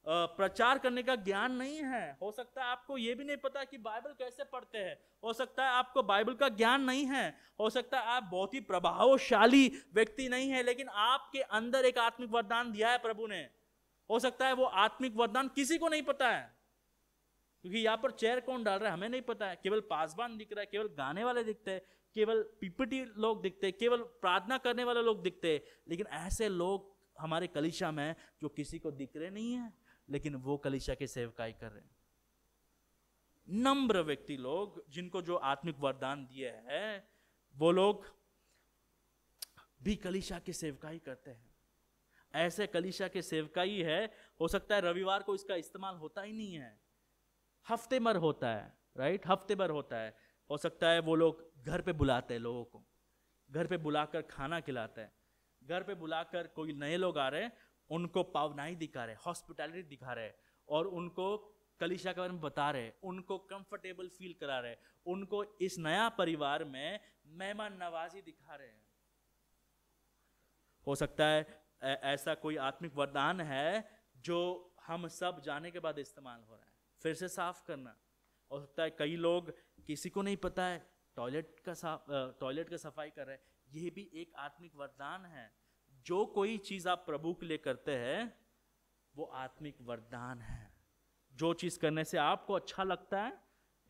प्रचार करने का ज्ञान नहीं है, हो सकता है आपको यह भी नहीं पता कि बाइबल कैसे पढ़ते हैं, हो सकता है आपको बाइबल का ज्ञान नहीं है, हो सकता है आप बहुत ही प्रभावशाली व्यक्ति नहीं है, लेकिन आपके अंदर एक आत्मिक वरदान दिया है प्रभु ने। हो सकता है वो आत्मिक वरदान किसी को नहीं पता है, क्योंकि यहाँ पर चेयर कौन डाल रहा है हमें नहीं पता है, केवल पासबान दिख रहा है, केवल गाने वाले दिखते हैं, केवल पीपीटी लोग दिखते हैं, केवल प्रार्थना करने वाले लोग दिखते हैं। लेकिन ऐसे लोग हमारे कलीसिया में जो किसी को दिख रहे नहीं है, लेकिन वो कलीसिया के सेवकाई कर रहे हैं। नम्र व्यक्ति लोग, जिनको जो आत्मिक वरदान दिए है, वो लोग भी कलीसिया की सेवकाई करते हैं। ऐसे कलीसिया के सेवकाई है, हो सकता है रविवार को इसका इस्तेमाल होता ही नहीं है, हफ्ते भर होता है, राइट, हफ्ते भर होता है। हो सकता है वो लोग घर पे बुलाते हैं, लोगों को घर पे बुलाकर खाना खिलाते हैं, घर पे बुलाकर कोई नए लोग आ रहे हैं उनको पावनाई दिखा रहे, हॉस्पिटैलिटी दिखा रहे और उनको कलीसिया के बारे में बता रहे, उनको कंफर्टेबल फील करा रहे, उनको इस नया परिवार में मेहमान नवाजी दिखा रहे हैं। हो सकता है ऐसा कोई आत्मिक वरदान है जो हम सब जाने के बाद इस्तेमाल हो रहा है, फिर से साफ करना। हो सकता है कई लोग, किसी को नहीं पता है, टॉयलेट का सफाई कर रहे हैं, यह भी एक आत्मिक वरदान है। जो कोई चीज आप प्रभु के लिए करते हैं वो आत्मिक वरदान है। जो चीज करने से आपको अच्छा लगता है,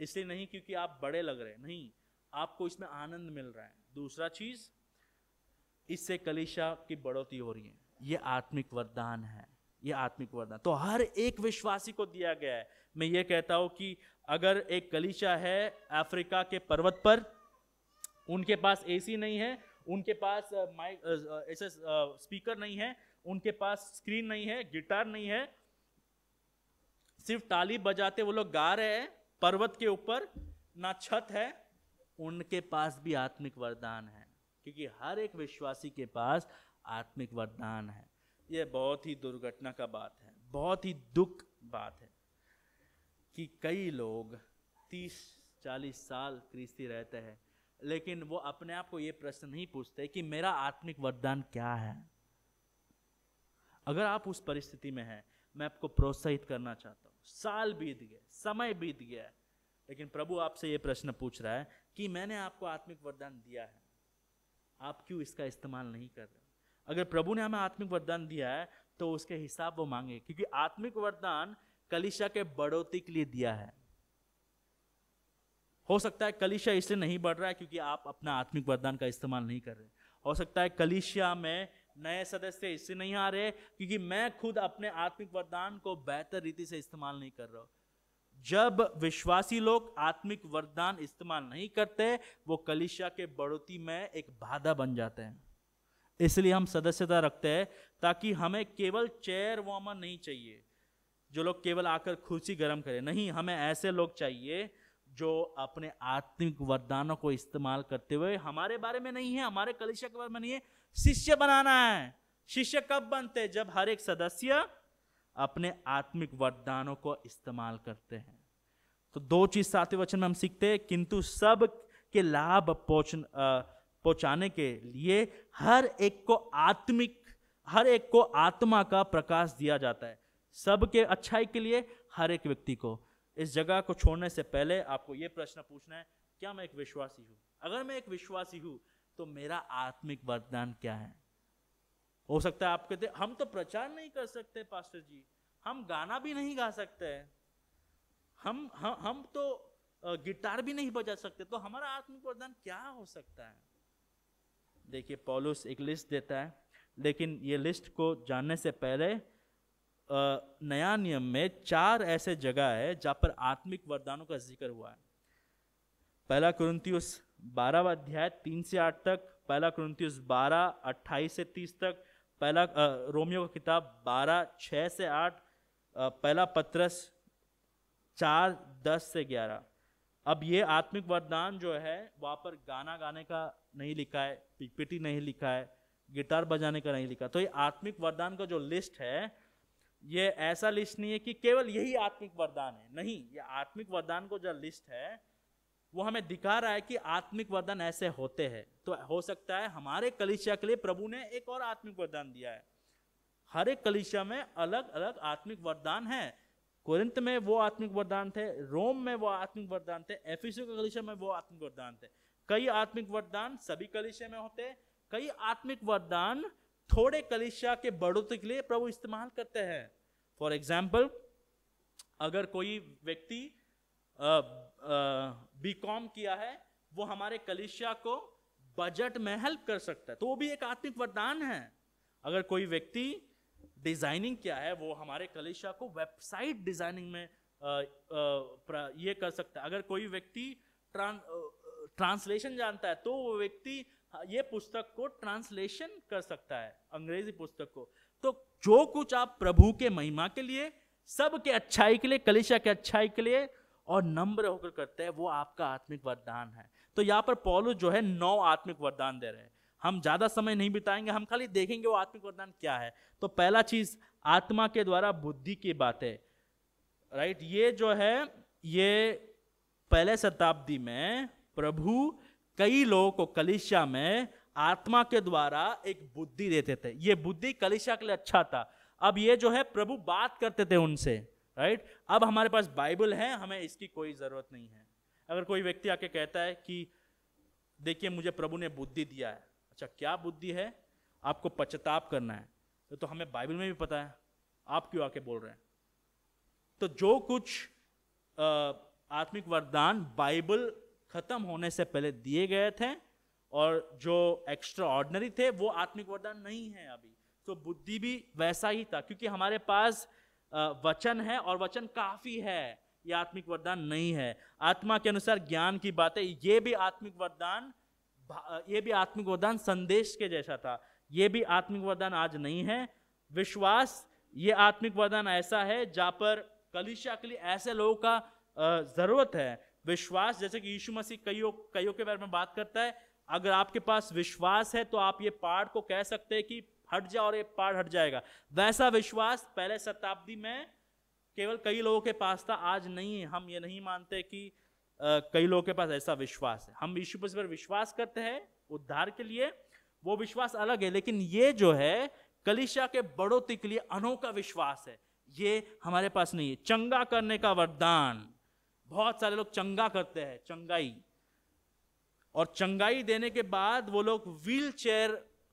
इसलिए नहीं क्योंकि आप बड़े लग रहे हैं, नहीं, आपको इसमें आनंद मिल रहा है। दूसरा चीज, इससे कलीसिया की बढ़ोतरी हो रही है, ये आत्मिक वरदान है, ये आत्मिक वरदान तो हर एक विश्वासी को दिया गया है। मैं ये कहता हूं कि अगर एक कलीसिया है अफ्रीका के पर्वत पर, उनके पास एसी नहीं है, उनके पास माइक ऐसे स्पीकर नहीं है, उनके पास स्क्रीन नहीं है, गिटार नहीं है, सिर्फ ताली बजाते वो लोग गा रहे हैं पर्वत के ऊपर, ना छत है, उनके पास भी आत्मिक वरदान है, क्योंकि हर एक विश्वासी के पास आत्मिक वरदान है। यह बहुत ही दुर्घटना का बात है, बहुत ही दुख बात है कि कई लोग 30-40 साल क्रिस्ती रहते हैं, लेकिन वो अपने आप को ये प्रश्न नहीं पूछते कि मेरा आत्मिक वरदान क्या है। अगर आप उस परिस्थिति में हैं, मैं आपको प्रोत्साहित करना चाहता हूँ। साल बीत गए, समय बीत गया है, लेकिन प्रभु आपसे ये प्रश्न पूछ रहा है कि मैंने आपको आत्मिक वरदान दिया है, आप क्यों इसका इस्तेमाल नहीं कर रहे? अगर प्रभु ने हमें आत्मिक वरदान दिया है तो उसके हिसाब वो मांगे, क्योंकि आत्मिक वरदान कलीसिया के बढ़ोतरी के लिए दिया है। हो सकता है कलीसिया इसलिए नहीं बढ़ रहा है क्योंकि आप अपना आत्मिक वरदान का इस्तेमाल नहीं कर रहे। हो सकता है कलीसिया में नए सदस्य इसलिए नहीं आ रहे क्योंकि मैं खुद अपने आत्मिक वरदान को बेहतर रीति से इस्तेमाल नहीं कर रहा हूं। जब विश्वासी लोग आत्मिक वरदान इस्तेमाल नहीं करते, वो कलीसिया के बढ़ोतरी में एक बाधा बन जाते हैं। इसलिए हम सदस्यता रखते हैं, ताकि हमें केवल चेयर वार्मर नहीं चाहिए जो लोग केवल आकर कुर्सी गर्म करें। नहीं, हमें ऐसे लोग चाहिए जो अपने आत्मिक वरदानों को इस्तेमाल करते हुए, हमारे बारे में नहीं है, हमारे कलीसिया के बारे में नहीं है, शिष्य बनाना है। शिष्य कब बनते हैं? जब हर एक सदस्य अपने आत्मिक वरदानों को इस्तेमाल करते हैं। तो 2 चीज 7वें वचन में हम सीखते हैं, किंतु सब के लाभ पहुंचाने के लिए हर एक को आत्मा का प्रकाश दिया जाता है। सबके अच्छाई के लिए हर एक व्यक्ति को। इस जगह को छोड़ने से पहले आपको यह प्रश्न पूछना है, क्या मैं एक विश्वासी हूं? अगर मैं एक विश्वासी हूं तो मेरा आत्मिक वरदान क्या है? हो सकता है आप कहते हम तो प्रचार नहीं कर सकते पास्टर जी, हम गाना भी नहीं गा सकते, हम तो गिटार भी नहीं बजा सकते, तो हमारा आत्मिक वरदान क्या हो सकता है? देखिए, पौलुस एक लिस्ट देता है, लेकिन ये लिस्ट को जानने से पहले नया नियम में 4 ऐसे जगह है जहां पर आत्मिक वरदानों का जिक्र हुआ है। 1 कुरिन्थियुस 12वां अध्याय 3 से 8 तक, 1 कुरिन्थियुस 12 28 से 30 तक, रोमियो की किताब 12 6 से 8, 1 पत्रस 4 10 से 11। अब ये आत्मिक वरदान जो है वहां पर गाना गाने का नहीं लिखा है, पीपीटी नहीं लिखा है, गिटार बजाने का नहीं लिखा। तो ये आत्मिक वरदान का जो लिस्ट है, ये ऐसा लिस्ट नहीं है कि केवल यही आत्मिक वरदान है। नहीं, ये आत्मिक वरदान को जो लिस्ट है वो हमें दिखा रहा है कि आत्मिक वरदान ऐसे होते हैं। तो हो सकता है हमारे कलीसिया के लिए प्रभु ने एक और आत्मिक वरदान दिया है। हर एक कलीसिया में अलग अलग आत्मिक वरदान है। कोरिन्थ में वो आत्मिक वरदान थे, रोम में वो आत्मिक वरदान थे, एफिसुस के कलीसिया में वो आत्मिक वरदान थे। कई आत्मिक वरदान सभी कलीसिया में होते हैं, कई आत्मिक वरदान थोड़े कलीसिया के बढ़ोतरी के लिए प्रभु इस्तेमाल करते हैं। फॉर एग्जाम्पल, अगर कोई व्यक्ति बीकॉम किया है, वो हमारे कलीसिया को बजट में हेल्प कर सकता है, तो वो भी एक आत्मिक वरदान है। अगर कोई व्यक्ति डिजाइनिंग किया है, वो हमारे कलीसिया को वेबसाइट डिजाइनिंग में ये कर सकता है। अगर कोई व्यक्ति ट्रांसलेशन जानता है, तो वो व्यक्ति ये पुस्तक को ट्रांसलेशन कर सकता है, अंग्रेजी पुस्तक को। तो जो कुछ आप प्रभु के महिमा के लिए, सबके अच्छाई के लिए, कलीसिया के अच्छाई के लिए और नम्र होकर करते हैं, वो आपका आत्मिक वरदान है। तो यहाँ पर पौलुस जो है 9 आत्मिक वरदान दे रहे हैं। हम ज्यादा समय नहीं बिताएंगे, हम खाली देखेंगे वो आत्मिक वरदान क्या है। तो पहला चीज, आत्मा के द्वारा बुद्धि की बातें, राइट। ये जो है, ये पहले शताब्दी में प्रभु कई लोगों को कलीसिया में आत्मा के द्वारा एक बुद्धि देते थे। ये बुद्धि कलीसिया के लिए अच्छा था। अब ये जो है प्रभु बात करते थे उनसे, राइट। अब हमारे पास बाइबल है, हमें इसकी कोई जरूरत नहीं है। अगर कोई व्यक्ति आके कहता है कि देखिए मुझे प्रभु ने बुद्धि दिया है, अच्छा क्या बुद्धि है? आपको पश्चाताप करना है, तो हमें बाइबल में भी पता है, आप क्यों आके बोल रहे हैं? तो जो कुछ आत्मिक वरदान बाइबल खत्म होने से पहले दिए गए थे और जो एक्स्ट्रा ऑर्डिनरी थे, वो आत्मिक वरदान नहीं है अभी। तो बुद्धि भी वैसा ही था, क्योंकि हमारे पास वचन है और वचन काफी है, ये आत्मिक वरदान नहीं है। आत्मा के अनुसार ज्ञान की बातें, ये भी आत्मिक वरदान ये भी आत्मिक वरदान संदेश के जैसा था, ये भी आत्मिक वरदान आज नहीं है। विश्वास, ये आत्मिक वरदान ऐसा है जहाँ पर कलीसिया के लिए ऐसे लोगों का जरूरत है। विश्वास, जैसे कि यीशु मसीह कईयों के बारे में बात करता है, अगर आपके पास विश्वास है तो आप ये पहाड़ को कह सकते हैं कि हट जा और ये पहाड़ हट जाएगा। वैसा विश्वास पहले शताब्दी में केवल कई लोगों के पास था, आज नहीं है। हम ये नहीं मानते कि कई लोगों के पास ऐसा विश्वास है। हम यीशु मसीह पर विश्वास करते हैं उद्धार के लिए, वो विश्वास अलग है। लेकिन ये जो है कलीसिया के बढ़ोतरी के लिए अनोखा विश्वास है, ये हमारे पास नहीं है। चंगा करने का वरदान, बहुत सारे लोग चंगा करते हैं, चंगाई, और चंगाई देने के बाद वो लोग व्हील चेयर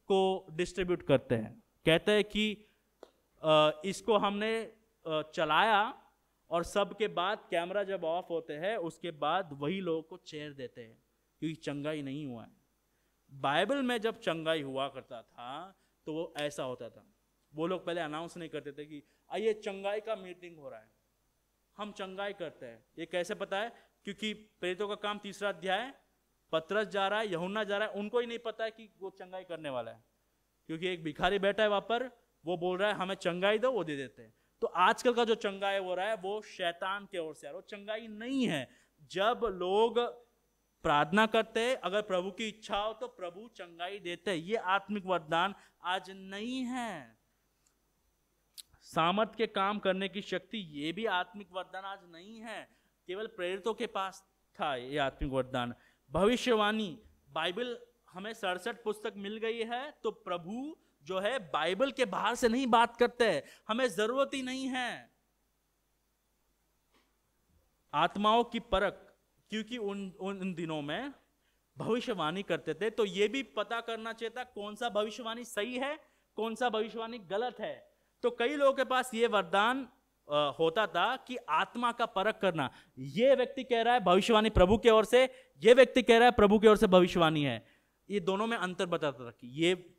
को डिस्ट्रीब्यूट करते हैं। कहते हैं कि इसको हमने चलाया, और सबके बाद कैमरा जब ऑफ होते हैं उसके बाद वही लोगों को चेयर देते हैं, क्योंकि चंगाई नहीं हुआ है। बाइबल में जब चंगाई हुआ करता था तो वो ऐसा होता था, वो लोग पहले अनाउंस नहीं करते थे कि आइए चंगाई का मीटिंग हो रहा है, हम चंगाई करते हैं। ये कैसे पता है? क्योंकि प्रेरितों का काम 3 अध्याय, पतरस जा रहा है, यूहन्ना जा रहा है, उनको ही नहीं पता है कि वो चंगाई करने वाला है, क्योंकि एक भिखारी बैठा है वहां पर, वो बोल रहा है हमें चंगाई दो, वो दे देते हैं। तो आजकल का जो चंगाई हो रहा है वो शैतान के ओर से आ रहा है, वो चंगाई नहीं है। जब लोग प्रार्थना करते हैं, अगर प्रभु की इच्छा हो तो प्रभु चंगाई देते हैं। ये आत्मिक वरदान आज नहीं है। सामर्थ के काम करने की शक्ति, ये भी आत्मिक वरदान आज नहीं है, केवल प्रेरितों के पास था ये आत्मिक वरदान। भविष्यवाणी, बाइबल हमें 67 पुस्तक मिल गई है, तो प्रभु जो है बाइबल के बाहर से नहीं बात करते हैं, हमें जरूरत ही नहीं है। आत्माओं की परख, क्योंकि उन दिनों में भविष्यवाणी करते थे, तो ये भी पता करना चाहिए था कौन सा भविष्यवाणी सही है, कौन सा भविष्यवाणी गलत है। तो कई लोगों के पास ये वरदान होता था कि आत्मा का परख करना। ये व्यक्ति कह रहा है भविष्यवाणी प्रभु की ओर से, ये व्यक्ति कह रहा है प्रभु की ओर से भविष्यवाणी है। ये दोनों में अंतर बताता था कि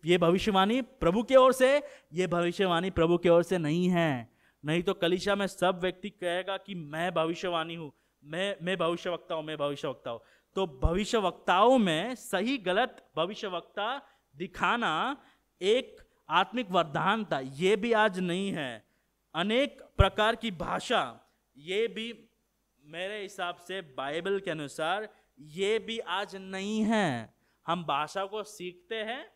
ये भविष्यवाणी प्रभु की ओर से, ये भविष्यवाणी प्रभु की ओर से नहीं है। नहीं तो कलीसिया में सब व्यक्ति कहेगा कि मैं भविष्यवाणी हूं, मैं भविष्यवक्ता हूं, मैं भविष्यवक्ता हूं। तो भविष्यवक्ताओं में सही गलत भविष्यवक्ता दिखाना एक आत्मिक वरदान था, ये भी आज नहीं है। अनेक प्रकार की भाषा, ये भी मेरे हिसाब से बाइबल के अनुसार ये भी आज नहीं है। हम भाषा को सीखते हैं,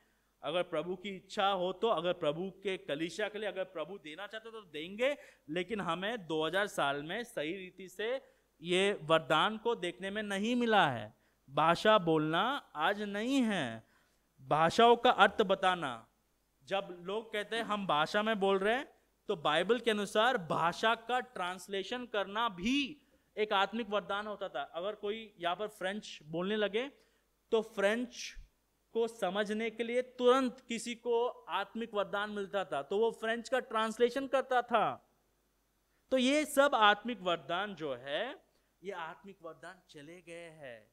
अगर प्रभु की इच्छा हो तो, अगर प्रभु के कलीसिया के लिए अगर प्रभु देना चाहते तो देंगे, लेकिन हमें 2000 साल में सही रीति से ये वरदान को देखने में नहीं मिला है। भाषा बोलना आज नहीं है। भाषाओं का अर्थ बताना, जब लोग कहते हैं हम भाषा में बोल रहे हैं, तो बाइबल के अनुसार भाषा का ट्रांसलेशन करना भी एक आत्मिक वरदान होता था। अगर कोई यहाँ पर फ्रेंच बोलने लगे तो फ्रेंच को समझने के लिए तुरंत किसी को आत्मिक वरदान मिलता था, तो वो फ्रेंच का ट्रांसलेशन करता था। तो ये सब आत्मिक वरदान जो है, ये आत्मिक वरदान चले गए हैं,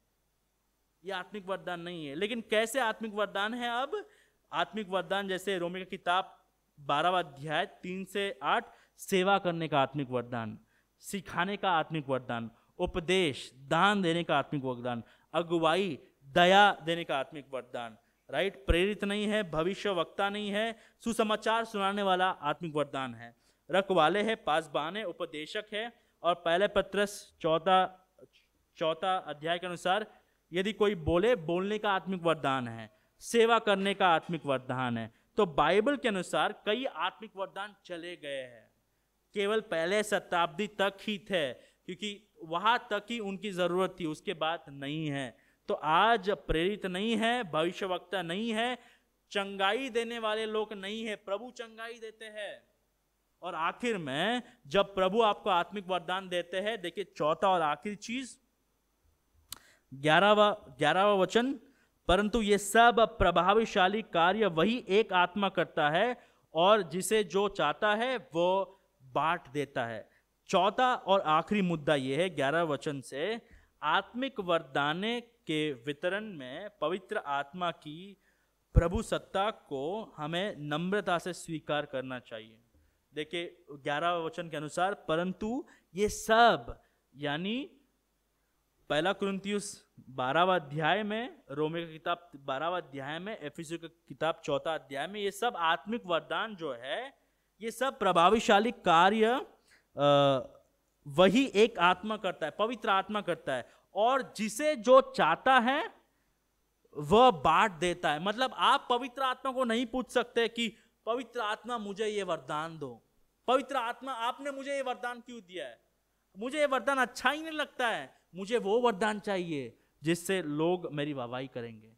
ये आत्मिक वरदान नहीं है। लेकिन कैसे आत्मिक वरदान है अब? आत्मिक वरदान जैसे रोमी की किताब 12वां अध्याय 3 से 8, सेवा करने का आत्मिक वरदान, सिखाने का आत्मिक वरदान, उपदेश, दान देने का आत्मिक वरदान, अगुवाई, दया देने का आत्मिक वरदान, राइट। प्रेरित नहीं है, भविष्यवक्ता नहीं है, सुसमाचार सुनाने वाला आत्मिक वरदान है, रखवाले है, पासबान है, उपदेशक है। और पहले पत्रस 4 अध्याय के अनुसार यदि कोई बोले, बोलने का आत्मिक वरदान है, सेवा करने का आत्मिक वरदान है। तो बाइबल के अनुसार कई आत्मिक वरदान चले गए हैं, केवल पहले शताब्दी तक ही थे, क्योंकि वहां तक ही उनकी जरूरत थी, उसके बाद नहीं है। तो आज प्रेरित नहीं है, भविष्यवक्ता नहीं है, चंगाई देने वाले लोग नहीं है, प्रभु चंगाई देते हैं। और आखिर में जब प्रभु आपको आत्मिक वरदान देते हैं, देखिए चौथा और आखिरी चीज 11वां वचन, परंतु ये सब प्रभावशाली कार्य वही एक आत्मा करता है, और जिसे जो चाहता है वो बांट देता है। चौथा और आखिरी मुद्दा यह है 11 वचन से, आत्मिक वरदान के वितरण में पवित्र आत्मा की प्रभु सत्ता को हमें नम्रता से स्वीकार करना चाहिए। देखिए 11 वचन के अनुसार, परंतु ये सब, यानी 1 कुरिन्थियुस 12वां अध्याय में, रोमे का किताब 12वां अध्याय में, एफिसियों का किताब 4वां अध्याय में, ये सब आत्मिक वरदान जो है, ये सब प्रभावशाली कार्य वही एक आत्मा करता है, पवित्र आत्मा करता है, और जिसे जो चाहता है वह बांट देता है। मतलब आप पवित्र आत्मा को नहीं पूछ सकते कि पवित्र आत्मा मुझे ये वरदान दो, पवित्र आत्मा आपने मुझे ये वरदान क्यों दिया है, मुझे ये वरदान अच्छा ही नहीं लगता है, मुझे वो वरदान चाहिए जिससे लोग मेरी वाहवाही करेंगे।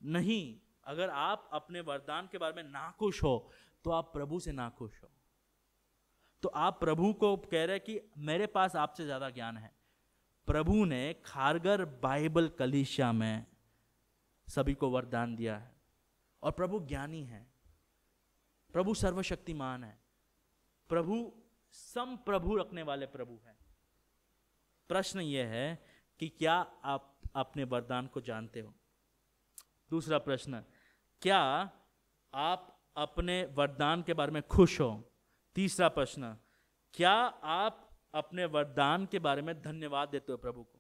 नहीं, अगर आप अपने वरदान के बारे में नाखुश हो तो आप प्रभु से नाखुश हो। तो आप प्रभु को कह रहे कि मेरे पास आपसे ज्यादा ज्ञान है। प्रभु ने खारगर बाइबल कलीसिया में सभी को वरदान दिया है, और प्रभु ज्ञानी है, प्रभु सर्वशक्तिमान है, प्रभु संप्रभु रखने वाले प्रभु है। प्रश्न यह है कि क्या आप अपने वरदान को जानते हो? दूसरा प्रश्न, क्या आप अपने वरदान के बारे में खुश हो? तीसरा प्रश्न, क्या आप अपने वरदान के बारे में धन्यवाद देते हो प्रभु को?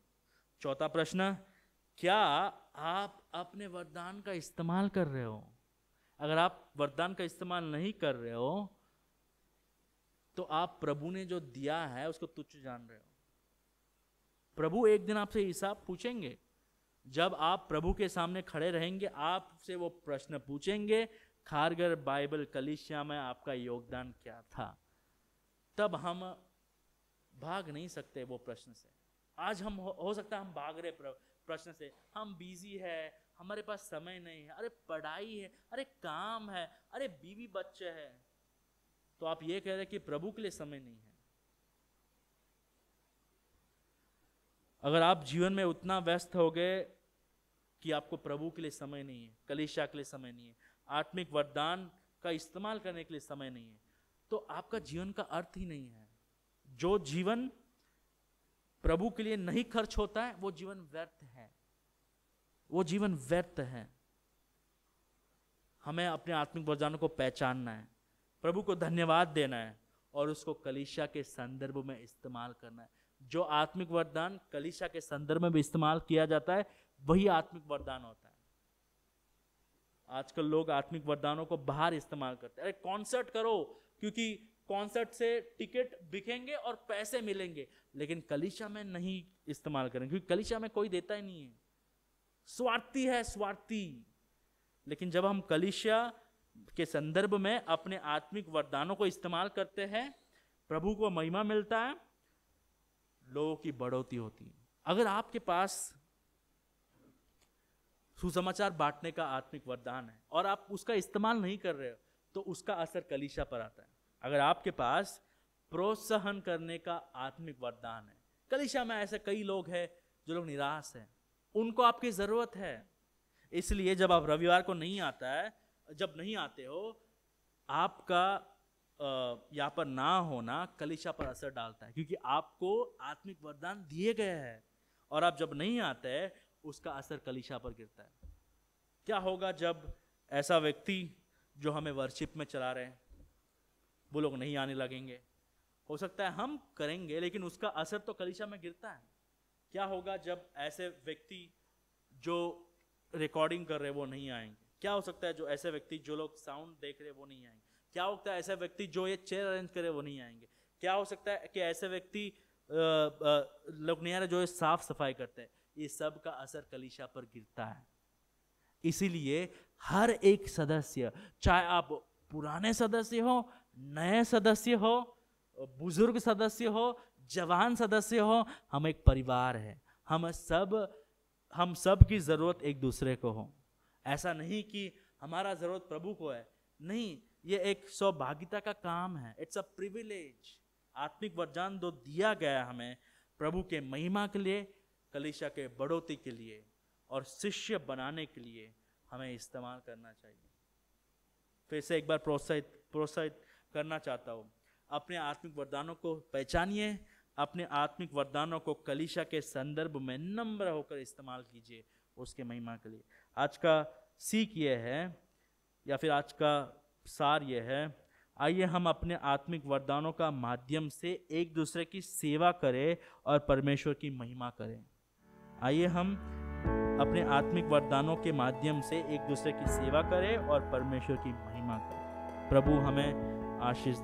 चौथा प्रश्न, क्या आप अपने वरदान का इस्तेमाल कर रहे हो? अगर आप वरदान का इस्तेमाल नहीं कर रहे हो तो आप प्रभु ने जो दिया है उसको तुच्छ जान रहे हो। प्रभु एक दिन आपसे हिसाब पूछेंगे। जब आप प्रभु के सामने खड़े रहेंगे, आपसे वो प्रश्न पूछेंगे, खारगर बाइबल कलीसिया में आपका योगदान क्या था? तब हम भाग नहीं सकते वो प्रश्न से। आज हम हो सकता है हम भाग रहे प्रश्न से, हम बिजी है, हमारे पास समय नहीं है, अरे पढ़ाई है, अरे काम है, अरे बीवी बच्चे है। तो आप ये कह रहे कि प्रभु के लिए समय नहीं है। अगर आप जीवन में उतना व्यस्त हो गए कि आपको प्रभु के लिए समय नहीं है, कलीसिया के लिए समय नहीं है, आत्मिक वरदान का इस्तेमाल करने के लिए समय नहीं है, तो आपका जीवन का अर्थ ही नहीं है। जो जीवन प्रभु के लिए नहीं खर्च होता है वो जीवन व्यर्थ है, वो जीवन व्यर्थ है। हमें अपने आत्मिक वरदानों को पहचानना है, प्रभु को धन्यवाद देना है और उसको कलीसिया के संदर्भ में इस्तेमाल करना है। जो आत्मिक वरदान कलीसिया के संदर्भ में भी इस्तेमाल किया जाता है वही आत्मिक वरदान होता है। आजकल लोग आत्मिक वरदानों को बाहर इस्तेमाल करते हैं। अरे कॉन्सर्ट करो क्योंकि कॉन्सर्ट से टिकट बिकेंगे और पैसे मिलेंगे, लेकिन कलीसिया में नहीं इस्तेमाल करेंगे क्योंकि कलीसिया में कोई देता ही नहीं है, स्वार्थी है, स्वार्थी। लेकिन जब हम कलीसिया के संदर्भ में अपने आत्मिक वरदानों को इस्तेमाल करते हैं, प्रभु को महिमा मिलता है, लोगों की बढ़ोतरी होती है। अगर आपके पास सुसमाचार बांटने का आत्मिक वरदान है और आप उसका इस्तेमाल नहीं कर रहे हो तो उसका असर कलीसिया पर आता है। अगर आपके पास प्रोत्साहन करने का आत्मिक वरदान है, कलीसिया में ऐसे कई लोग हैं जो लोग निराश हैं, उनको आपकी जरूरत है। इसलिए जब आप रविवार को नहीं आता है, जब नहीं आते हो, आपका यहाँ पर ना होना कलीसिया पर असर डालता है क्योंकि आपको आत्मिक वरदान दिए गए हैं और आप जब नहीं आते हैं उसका असर कलीसिया पर गिरता है। क्या होगा जब ऐसा व्यक्ति जो हमें वर्शिप में चला रहे हैं वो लोग नहीं आने लगेंगे? हो सकता है हम करेंगे लेकिन उसका असर तो कलीसिया में गिरता है। क्या होगा जब ऐसे व्यक्ति जो रिकॉर्डिंग कर रहे हैं वो नहीं आएंगे? क्या हो सकता है जो ऐसे व्यक्ति जो लोग साउंड देख रहे हैं वो नहीं आएंगे? क्या होता है ऐसे व्यक्ति जो ये चेयर अरेंज करे वो नहीं आएंगे? क्या हो सकता है कि ऐसे व्यक्ति लोग नहीं आ रहे जो ये साफ सफाई करते हैं? ये सब का असर कलीसिया पर गिरता है। इसीलिए हर एक सदस्य, चाहे आप पुराने सदस्य हो, नए सदस्य हो, बुजुर्ग सदस्य हो, जवान सदस्य हो, हम एक परिवार है। हम सब की जरूरत एक दूसरे को हो। ऐसा नहीं कि हमारा जरूरत प्रभु को है, नहीं, ये एक सौभाग्यता का काम है। It's a privilege. आत्मिक वरदान जो दिया गया है हमें प्रभु के महिमा के लिए, कलीसिया के बढ़ोतरी के लिए और शिष्य बनाने के लिए हमें इस्तेमाल करना चाहिए। फिर से एक बार प्रोत्साहित करना चाहता हूँ, अपने आत्मिक वरदानों को पहचानिए, अपने आत्मिक वरदानों को कलीसिया के संदर्भ में नम्र होकर इस्तेमाल कीजिए उसके महिमा के लिए। आज का सीख ये है या फिर आज का सार ये है, आइए हम अपने आत्मिक वरदानों का माध्यम से एक दूसरे की सेवा करें और परमेश्वर की महिमा करें। आइए हम अपने आत्मिक वरदानों के माध्यम से एक दूसरे की सेवा करें और परमेश्वर की महिमा करें। प्रभु हमें आशीष